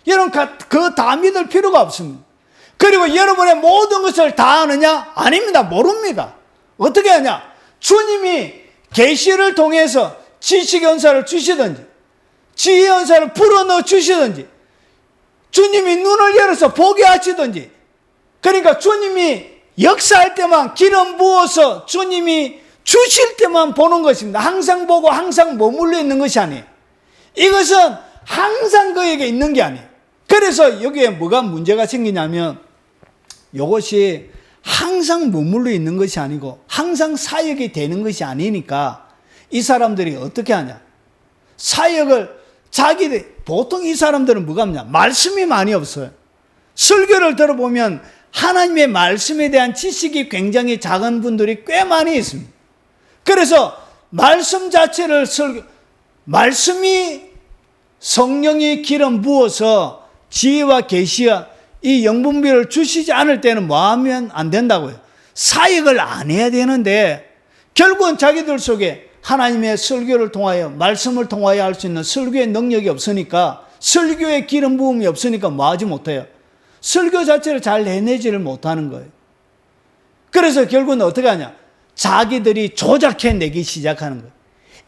여러분 그거 다 믿을 필요가 없습니다. 그리고 여러분의 모든 것을 다 아느냐? 아닙니다. 모릅니다. 어떻게 하냐? 주님이 계시를 통해서 지식의 은사를 주시든지 지혜의 은사를 불어넣어 주시든지 주님이 눈을 열어서 보게 하시든지, 그러니까 주님이 역사할 때만 기름 부어서 주님이 주실 때만 보는 것입니다. 항상 보고 항상 머물러 있는 것이 아니에요. 이것은 항상 그에게 있는 게 아니에요. 그래서 여기에 뭐가 문제가 생기냐면, 이것이 항상 머물러 있는 것이 아니고 항상 사역이 되는 것이 아니니까 이 사람들이 어떻게 하냐? 사역을 보통 이 사람들은 뭐가 없냐? 말씀이 많이 없어요. 설교를 들어보면 하나님의 말씀에 대한 지식이 굉장히 작은 분들이 꽤 많이 있습니다. 그래서 말씀 자체를 말씀이 성령이 기름 부어서 지혜와 계시와 이 영분별을 주시지 않을 때는 뭐 하면 안 된다고요? 사역을 안 해야 되는데, 결국은 자기들 속에 하나님의 설교를 통하여, 말씀을 통하여 할 수 있는 설교의 능력이 없으니까, 설교의 기름 부음이 없으니까 뭐 하지 못해요? 설교 자체를 잘 해내지를 못하는 거예요. 그래서 결국은 어떻게 하냐? 자기들이 조작해내기 시작하는 거예요.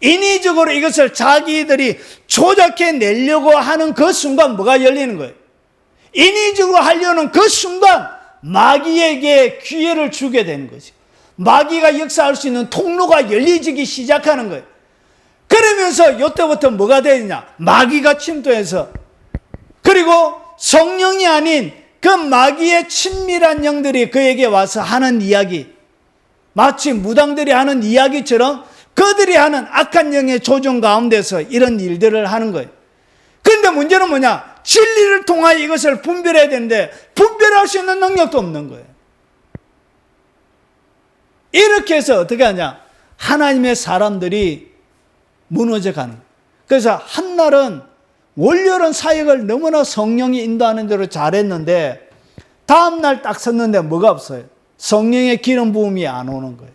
인위적으로 이것을 자기들이 조작해내려고 하는 그 순간 뭐가 열리는 거예요? 인위적으로 하려는 그 순간 마귀에게 기회를 주게 되는 거죠. 마귀가 역사할 수 있는 통로가 열리기 시작하는 거예요. 그러면서 이때부터 뭐가 되느냐? 마귀가 침투해서, 그리고 성령이 아닌 그 마귀의 친밀한 영들이 그에게 와서 하는 이야기, 마치 무당들이 하는 이야기처럼 그들이 하는 악한 영의 조종 가운데서 이런 일들을 하는 거예요. 그런데 문제는 뭐냐? 진리를 통하여 이것을 분별해야 되는데 분별할 수 있는 능력도 없는 거예요. 이렇게 해서 어떻게 하냐? 하나님의 사람들이 무너져 가는 거예요. 그래서 한날은 월요일은 사역을 너무나 성령이 인도하는 대로 잘했는데 다음날 딱 섰는데 뭐가 없어요? 성령의 기름 부음이 안 오는 거예요.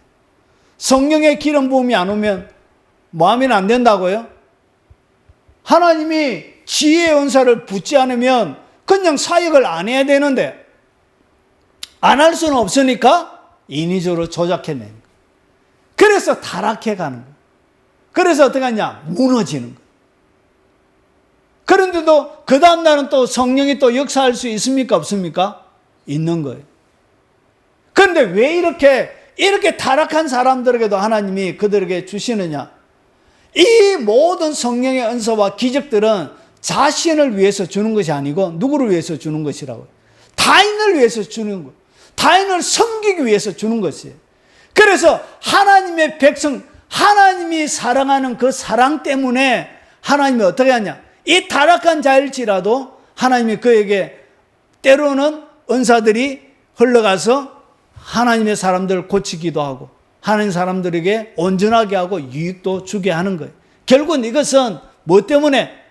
성령의 기름 부음이 안 오면 뭐 하면 안 된다고요? 하나님이 지혜의 은사를 붙지 않으면 그냥 사역을 안 해야 되는데 안 할 수는 없으니까 인위적으로 조작해내는 거예요. 그래서 타락해 가는 거예요. 그래서 어떻게 하냐? 무너지는 거예요. 그런데도 그 다음날은 또 성령이 또 역사할 수 있습니까? 없습니까? 있는 거예요. 그런데 왜 이렇게 타락한 사람들에게도 하나님이 그들에게 주시느냐? 이 모든 성령의 은사와 기적들은 자신을 위해서 주는 것이 아니고 누구를 위해서 주는 것이라고요? 타인을 위해서 주는 거예요. 타인을 섬기기 위해서 주는 것이에요. 그래서 하나님의 백성, 하나님이 사랑하는 그 사랑 때문에 하나님이 어떻게 하냐? 이 타락한 자일지라도 하나님이 그에게 때로는 은사들이 흘러가서 하나님의 사람들을 고치기도 하고 하나님 사람들에게 온전하게 하고 유익도 주게 하는 거예요. 결국은 이것은 뭐 때문에?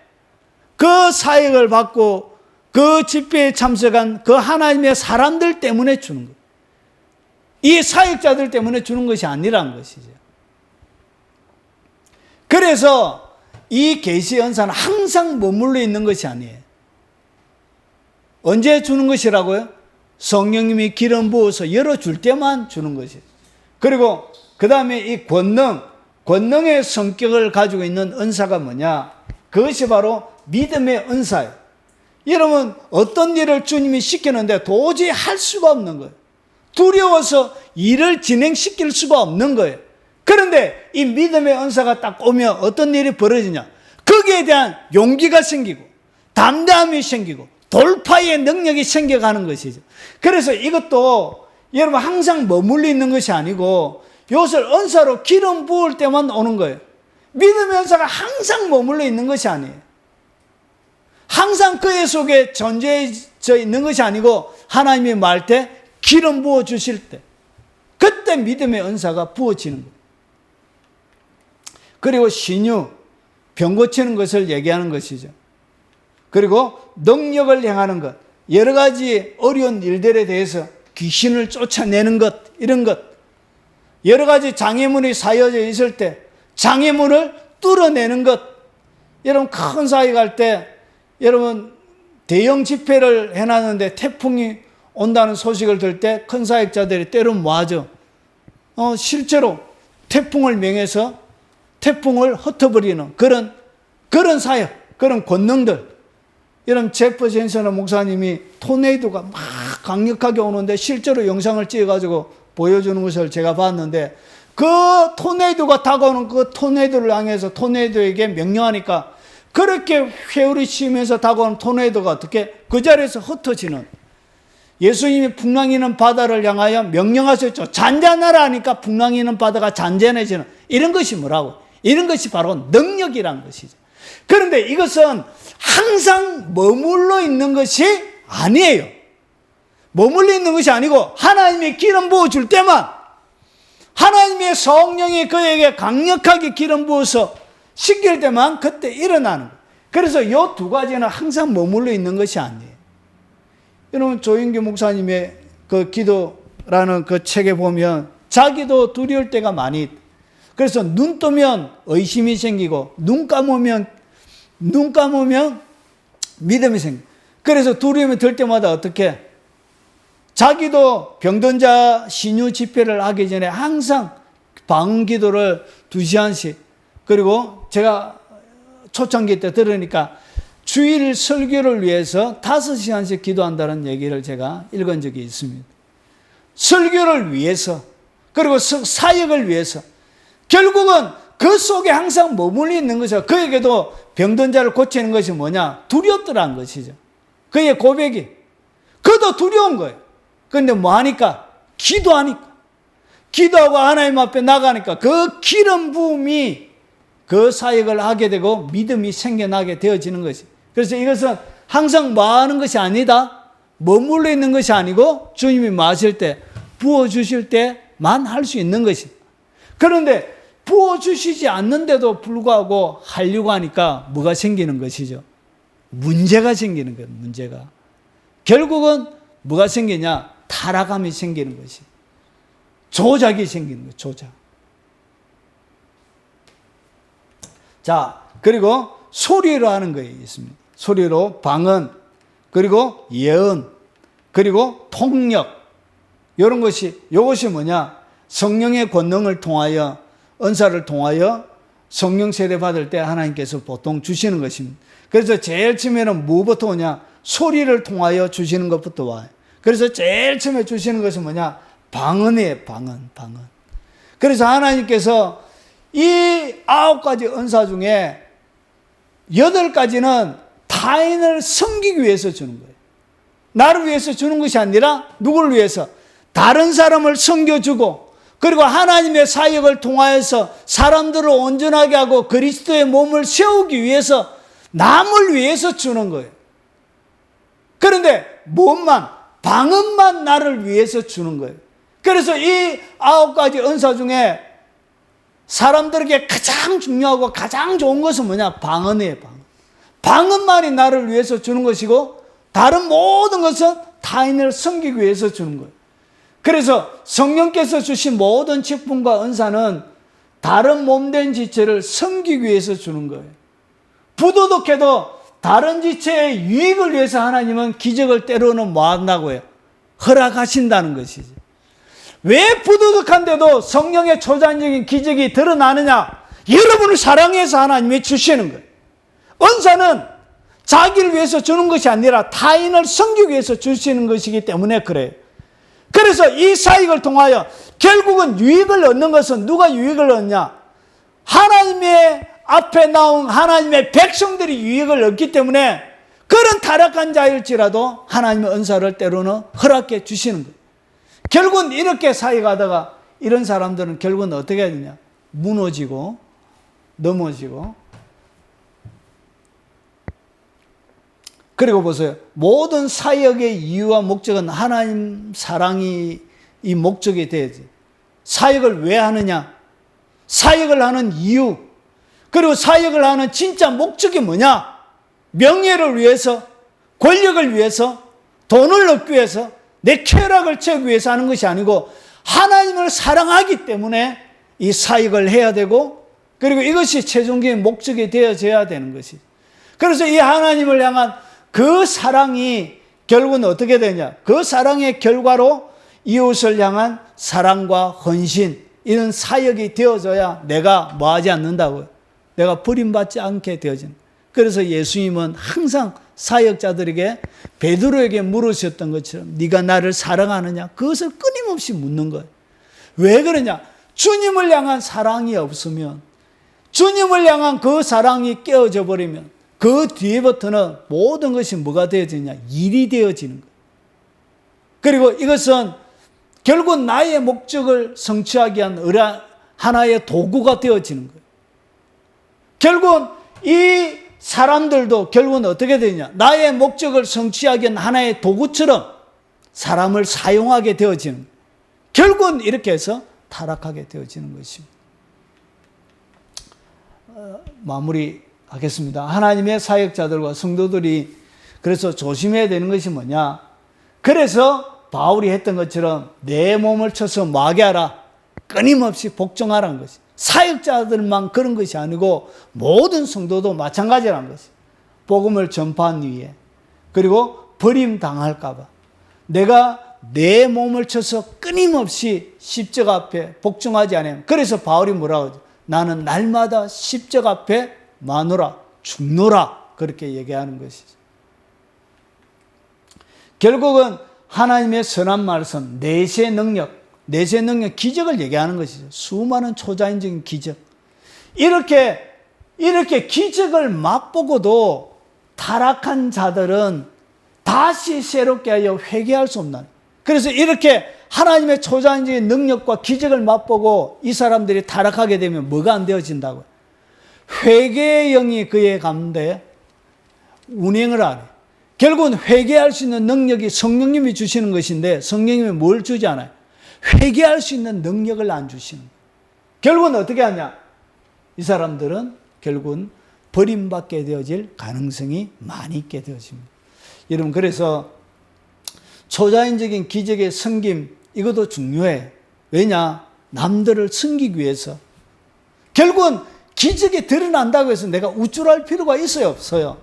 그 사역을 받고 그 집회에 참석한 그 하나님의 사람들 때문에 주는 거예요. 이 사역자들 때문에 주는 것이 아니라는 것이죠. 그래서 이 계시 은사는 항상 머물러 있는 것이 아니에요. 언제 주는 것이라고요? 성령님이 기름 부어서 열어줄 때만 주는 것이에요. 그리고 그 다음에 이 권능의 성격을 가지고 있는 은사가 뭐냐? 그것이 바로 믿음의 은사예요. 여러분, 어떤 일을 주님이 시키는데 도저히 할 수가 없는 거예요. 두려워서 일을 진행시킬 수가 없는 거예요. 그런데 이 믿음의 은사가 딱 오면 어떤 일이 벌어지냐? 거기에 대한 용기가 생기고 담대함이 생기고 돌파의 능력이 생겨가는 것이죠. 그래서 이것도 여러분 항상 머물러 있는 것이 아니고 이것을 은사로 기름 부을 때만 오는 거예요. 믿음의 은사가 항상 머물러 있는 것이 아니에요. 항상 그의 속에 존재해져 있는 것이 아니고 하나님이 말할 때 기름 부어 주실 때 그때 믿음의 은사가 부어지는 거예요. 그리고 신유, 병 고치는 것을 얘기하는 것이죠. 그리고 능력을 행하는 것, 여러 가지 어려운 일들에 대해서 귀신을 쫓아내는 것, 이런 것, 여러 가지 장애물이 쌓여져 있을 때 장애물을 뚫어내는 것. 여러분 큰 사회 갈 때 여러분 대형 집회를 해놨는데 태풍이 온다는 소식을 들을 때 큰 사역자들이 때론 뭐하죠? 실제로 태풍을 명해서 태풍을 흩어버리는 그런 사역, 그런 권능들. 여러분 제프 젠슨 목사님이 토네이도가 막 강력하게 오는데 실제로 영상을 찍어가지고 보여주는 것을 제가 봤는데 그 토네이도가 다가오는 그 토네이도를 향해서 토네이도에게 명령하니까 그렇게 회오리 치면서 다가오는 토네이도가 어떻게 그 자리에서 흩어지는, 예수님이 풍랑이는 바다를 향하여 명령하셨죠. 잔잔하라 하니까 풍랑이는 바다가 잔잔해지는, 이런 것이 뭐라고? 이런 것이 바로 능력이란 것이죠. 그런데 이것은 항상 머물러 있는 것이 아니에요. 머물러 있는 것이 아니고 하나님이 기름 부어줄 때만, 하나님의 성령이 그에게 강력하게 기름 부어서 시킬 때만 그때 일어나는 거예요. 그래서 이 두 가지는 항상 머물러 있는 것이 아니에요. 여러분 조인규 목사님의 그 기도라는 그 책에 보면 자기도 두려울 때가 많이 있다. 그래서 눈 뜨면 의심이 생기고 눈 감으면 믿음이 생겨. 그래서 두려움이 들 때마다 어떻게? 자기도 병든 자 신유 집회를 하기 전에 항상 방언 기도를 2시간씩, 그리고 제가 초창기 때 들으니까 주일 설교를 위해서 5시간씩 기도한다는 얘기를 제가 읽은 적이 있습니다. 설교를 위해서, 그리고 사역을 위해서. 결국은 그 속에 항상 머물러 있는 것이죠. 그에게도 병든 자를 고치는 것이 뭐냐? 두렵더라는 것이죠. 그의 고백이. 그도 두려운 거예요. 그런데 뭐 하니까? 기도하니까. 기도하고 하나님 앞에 나가니까 그 기름 부음이 그 사역을 하게 되고 믿음이 생겨나게 되어지는 것이. 그래서 이것은 항상 뭐 하는 것이 아니다. 머물러 있는 것이 아니고 주님이 마실 때, 부어주실 때만 할 수 있는 것이. 그런데 부어주시지 않는데도 불구하고 하려고 하니까 뭐가 생기는 것이죠? 문제가 생기는 거예요. 문제가. 결국은 뭐가 생기냐? 타락함이 생기는 것이. 조작이 생기는 거예요. 조작. 자, 그리고 소리로 하는 거에 있습니다. 소리로 방언, 그리고 예언, 그리고 통역. 이런 것이, 이것이 뭐냐? 성령의 권능을 통하여, 은사를 통하여 성령 세례 받을 때 하나님께서 보통 주시는 것입니다. 그래서 제일 처음에는 뭐부터 오냐? 소리를 통하여 주시는 것부터 와요. 그래서 제일 처음에 주시는 것은 뭐냐? 방언이에요. 방언. 그래서 하나님께서 이 9가지 은사 중에 8가지는 타인을 섬기기 위해서 주는 거예요. 나를 위해서 주는 것이 아니라 누구를 위해서? 다른 사람을 섬겨주고, 그리고 하나님의 사역을 통하여서 사람들을 온전하게 하고 그리스도의 몸을 세우기 위해서, 남을 위해서 주는 거예요. 그런데 방언만 나를 위해서 주는 거예요. 그래서 이 9가지 은사 중에 사람들에게 가장 중요하고 가장 좋은 것은 뭐냐? 방언이에요. 방언만이 나를 위해서 주는 것이고 다른 모든 것은 타인을 섬기기 위해서 주는 거예요. 그래서 성령께서 주신 모든 직분과 은사는 다른 몸된 지체를 섬기기 위해서 주는 거예요. 부도덕해도 다른 지체의 유익을 위해서 하나님은 기적을 때로는 뭐 한다고 해요? 허락하신다는 것이지. 왜 부도덕한데도 성령의 초자연적인 기적이 드러나느냐? 여러분을 사랑해서 하나님이 주시는 거예요. 은사는 자기를 위해서 주는 것이 아니라 타인을 섬기기 위해서 주시는 것이기 때문에 그래요. 그래서 이 사역을 통하여 결국은 유익을 얻는 것은 누가 유익을 얻냐? 하나님의 앞에 나온 하나님의 백성들이 유익을 얻기 때문에 그런 타락한 자일지라도 하나님의 은사를 때로는 허락해 주시는 거예요. 결국은 이렇게 사역하다가 이런 사람들은 결국은 어떻게 해야 되냐? 무너지고 넘어지고. 그리고 보세요. 모든 사역의 이유와 목적은 하나님 사랑이 이 목적이 돼야지. 사역을 왜 하느냐? 사역을 하는 이유. 그리고 사역을 하는 진짜 목적이 뭐냐? 명예를 위해서, 권력을 위해서, 돈을 얻기 위해서, 내 쾌락을 채우기 위해서 하는 것이 아니고 하나님을 사랑하기 때문에 이 사역을 해야 되고, 그리고 이것이 최종적인 목적이 되어져야 되는 것이. 그래서 이 하나님을 향한 그 사랑이 결국은 어떻게 되냐? 그 사랑의 결과로 이웃을 향한 사랑과 헌신, 이런 사역이 되어져야 내가 뭐하지 않는다고요. 내가 버림받지 않게 되어지는. 그래서 예수님은 항상 사역자들에게 베드로에게 물으셨던 것처럼 네가 나를 사랑하느냐? 그것을 끊임없이 묻는 거예요. 왜 그러냐? 주님을 향한 사랑이 없으면, 주님을 향한 그 사랑이 깨어져 버리면 그 뒤에부터는 모든 것이 뭐가 되어지냐? 일이 되어지는 거예요. 그리고 이것은 결국 나의 목적을 성취하기 위한 하나의 도구가 되어지는 거예요. 결국은 이 사람들도 결국은 어떻게 되냐? 나의 목적을 성취하기 위한 하나의 도구처럼 사람을 사용하게 되어지는 거예요. 결국은 이렇게 해서 타락하게 되어지는 것입니다. 마무리하겠습니다. 하나님의 사역자들과 성도들이 그래서 조심해야 되는 것이 뭐냐? 그래서 바울이 했던 것처럼 내 몸을 쳐서 뭐하게 하라? 끊임없이 복종하라는 것이. 사역자들만 그런 것이 아니고 모든 성도도 마찬가지라는 것이. 복음을 전파하기 위해, 그리고 버림당할까 봐 내가 내 몸을 쳐서 끊임없이 십자가 앞에 복종하지 않으면, 그래서 바울이 뭐라고 하죠? 나는 날마다 십자가 앞에 마누라, 죽노라, 그렇게 얘기하는 것이죠. 결국은 하나님의 선한 말씀, 내세 능력, 기적을 얘기하는 것이죠. 수많은 초자연적인 기적. 이렇게 기적을 맛보고도 타락한 자들은 다시 새롭게 하여 회개할 수 없나니. 그래서 이렇게 하나님의 초자연적인 능력과 기적을 맛보고 이 사람들이 타락하게 되면 뭐가 안 되어진다고요? 회개의 영이 그의 가운데 운행을 하래. 결국은 회개할 수 있는 능력이 성령님이 주시는 것인데 성령님이 뭘 주지 않아요? 회개할 수 있는 능력을 안 주시는 거예요. 결국은 어떻게 하냐? 이 사람들은 결국은 버림받게 되어질 가능성이 많이 있게 되어집니다. 여러분, 그래서 초자연적인 기적의 섬김, 이것도 중요해. 왜냐? 남들을 섬기기 위해서. 결국은 기적이 드러난다고 해서 내가 우쭐할 필요가 있어요, 없어요?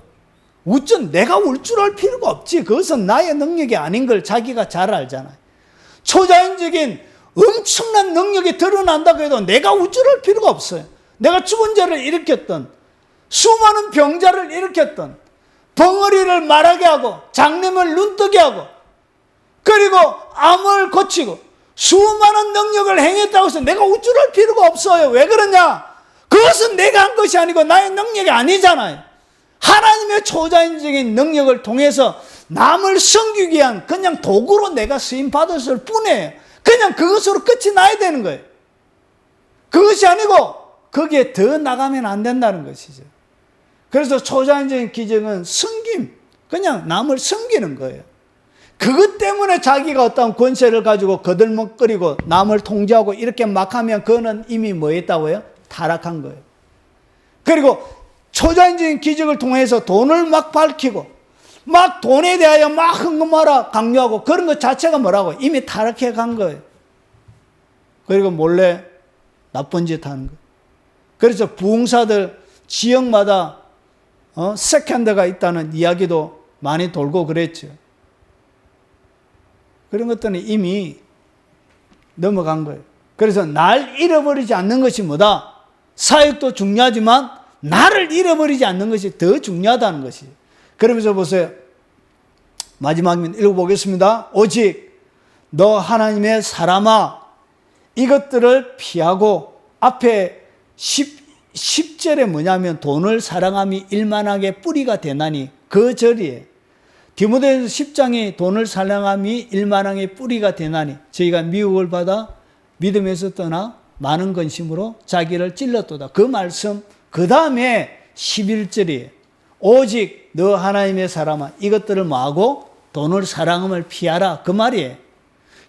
내가 울줄할 필요가 없지. 그것은 나의 능력이 아닌 걸 자기가 잘 알잖아요. 초자연적인 엄청난 능력이 드러난다고 해도 내가 우쭐할 필요가 없어요. 내가 죽은 자를 일으켰던, 수많은 병자를 일으켰던, 벙어리를 말하게 하고 장님을 눈뜨게 하고, 그리고 암을 고치고 수많은 능력을 행했다고 해서 내가 우쭐할 필요가 없어요. 왜 그러냐? 그것은 내가 한 것이 아니고 나의 능력이 아니잖아요. 하나님의 초자연적인 능력을 통해서 남을 섬기기 위한 그냥 도구로 내가 쓰임받았을 뿐이에요. 그냥 그것으로 끝이 나야 되는 거예요. 그것이 아니고 거기에 더 나가면 안 된다는 것이죠. 그래서 초자연적인 기적은 섬김, 그냥 남을 섬기는 거예요. 그것 때문에 자기가 어떤 권세를 가지고 거들먹거리고 남을 통제하고 이렇게 막 하면 그거는 이미 뭐 했다고요? 타락한 거예요. 그리고 초자연적인 기적을 통해서 돈을 막 밝히고 막 돈에 대하여 막 헌금하라 강요하고 그런 것 자체가 뭐라고? 이미 타락해 간 거예요. 그리고 몰래 나쁜 짓 하는 거예요. 그래서 부흥사들 지역마다 세컨드가 있다는 이야기도 많이 돌고 그랬죠. 그런 것들은 이미 넘어간 거예요. 그래서 날 잃어버리지 않는 것이 뭐다? 사역도 중요하지만 나를 잃어버리지 않는 것이 더 중요하다는 것이에요. 그러면서 보세요. 마지막에 읽어보겠습니다. 오직 너 하나님의 사람아, 이것들을 피하고, 앞에 10절에 뭐냐면 돈을 사랑함이 일만하게 뿌리가 되나니, 그 절이에요. 디모데전서 10장이 돈을 사랑함이 일만하게 뿌리가 되나니, 저희가 미혹을 받아 믿음에서 떠나 많은 근심으로 자기를 찔렀도다. 그 말씀 그 다음에 11절이에요. 오직 너 하나님의 사람아, 이것들을 뭐하고? 돈을 사랑함을 피하라, 그 말이에요.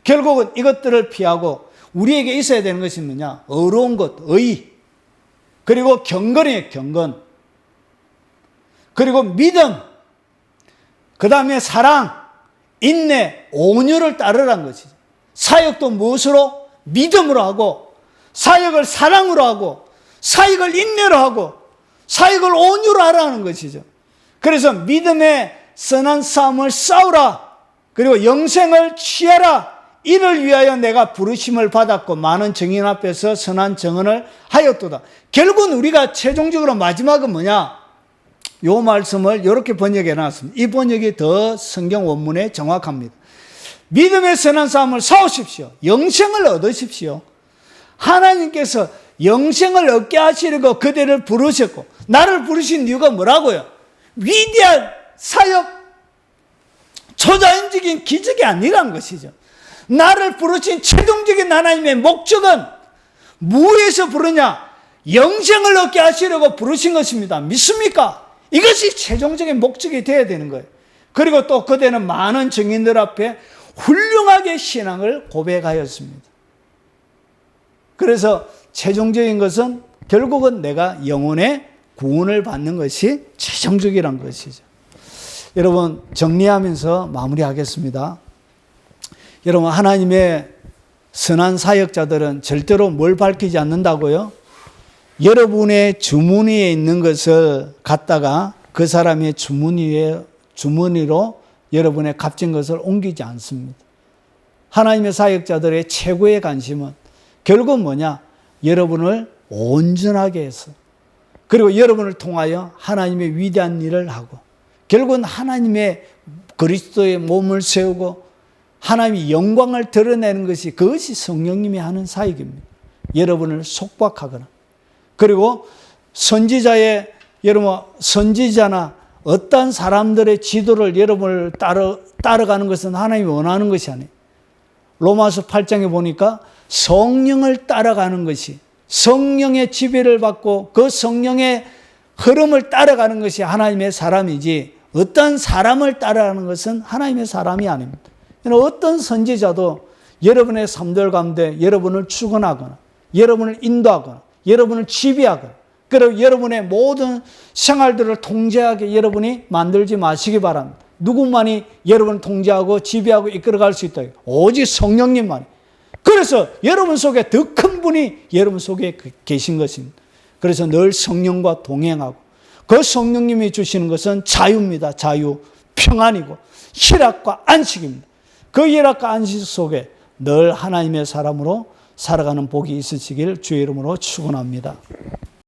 결국은 이것들을 피하고 우리에게 있어야 되는 것이 뭐냐? 어려운 것, 의, 그리고 경건이에요. 경건, 그리고 믿음, 그 다음에 사랑, 인내, 온유를 따르라는 것이죠. 사역도 무엇으로? 믿음으로 하고, 사역을 사랑으로 하고, 사역을 인내로 하고, 사역을 온유로 하라는 것이죠. 그래서 믿음의 선한 싸움을 싸우라, 그리고 영생을 취하라. 이를 위하여 내가 부르심을 받았고 많은 증인 앞에서 선한 증언을 하였도다. 결국은 우리가 최종적으로 마지막은 뭐냐? 요 말씀을 이렇게 번역해 놨습니다. 이 번역이 더 성경 원문에 정확합니다. 믿음의 선한 싸움을 싸우십시오. 영생을 얻으십시오. 하나님께서 영생을 얻게 하시려고 그대를 부르셨고, 나를 부르신 이유가 뭐라고요? 위대한 사역, 초자연적인 기적이 아니란 것이죠. 나를 부르신 최종적인 하나님의 목적은 무엇에서 부르냐? 영생을 얻게 하시려고 부르신 것입니다. 믿습니까? 이것이 최종적인 목적이 되어야 되는 거예요. 그리고 또 그대는 많은 증인들 앞에 훌륭하게 신앙을 고백하였습니다. 그래서 최종적인 것은 결국은 내가 영혼의 구원을 받는 것이 최종적이란 것이죠. 여러분, 정리하면서 마무리하겠습니다. 여러분, 하나님의 선한 사역자들은 절대로 뭘 밝히지 않는다고요? 여러분의 주머니에 있는 것을 갖다가 그 사람의 주머니로 여러분의 값진 것을 옮기지 않습니다. 하나님의 사역자들의 최고의 관심은 결국 뭐냐? 여러분을 온전하게 해서, 그리고 여러분을 통하여 하나님의 위대한 일을 하고, 결국은 하나님의 그리스도의 몸을 세우고 하나님의 영광을 드러내는 것이, 그것이 성령님이 하는 사역입니다. 여러분을 속박하거나, 그리고 여러분 선지자나 어떤 사람들의 지도를 여러분을 따라가는 것은 하나님이 원하는 것이 아니에요. 로마서 8장에 보니까 성령을 따라가는 것이, 성령의 지배를 받고 그 성령의 흐름을 따라가는 것이 하나님의 사람이지, 어떤 사람을 따라가는 것은 하나님의 사람이 아닙니다. 어떤 선지자도 여러분의 삶들 가운데 여러분을 축원하거나, 여러분을 인도하거나, 여러분을 지배하거나, 그리고 여러분의 모든 생활들을 통제하게 여러분이 만들지 마시기 바랍니다. 누구만이 여러분을 통제하고 지배하고 이끌어갈 수 있다? 오직 성령님만이. 그래서 여러분 속에 더 큰 분이 여러분 속에 계신 것입니다. 그래서 늘 성령과 동행하고, 그 성령님이 주시는 것은 자유입니다. 자유, 평안이고 희락과 안식입니다. 그 희락과 안식 속에 늘 하나님의 사람으로 살아가는 복이 있으시길 주의 이름으로 축원합니다.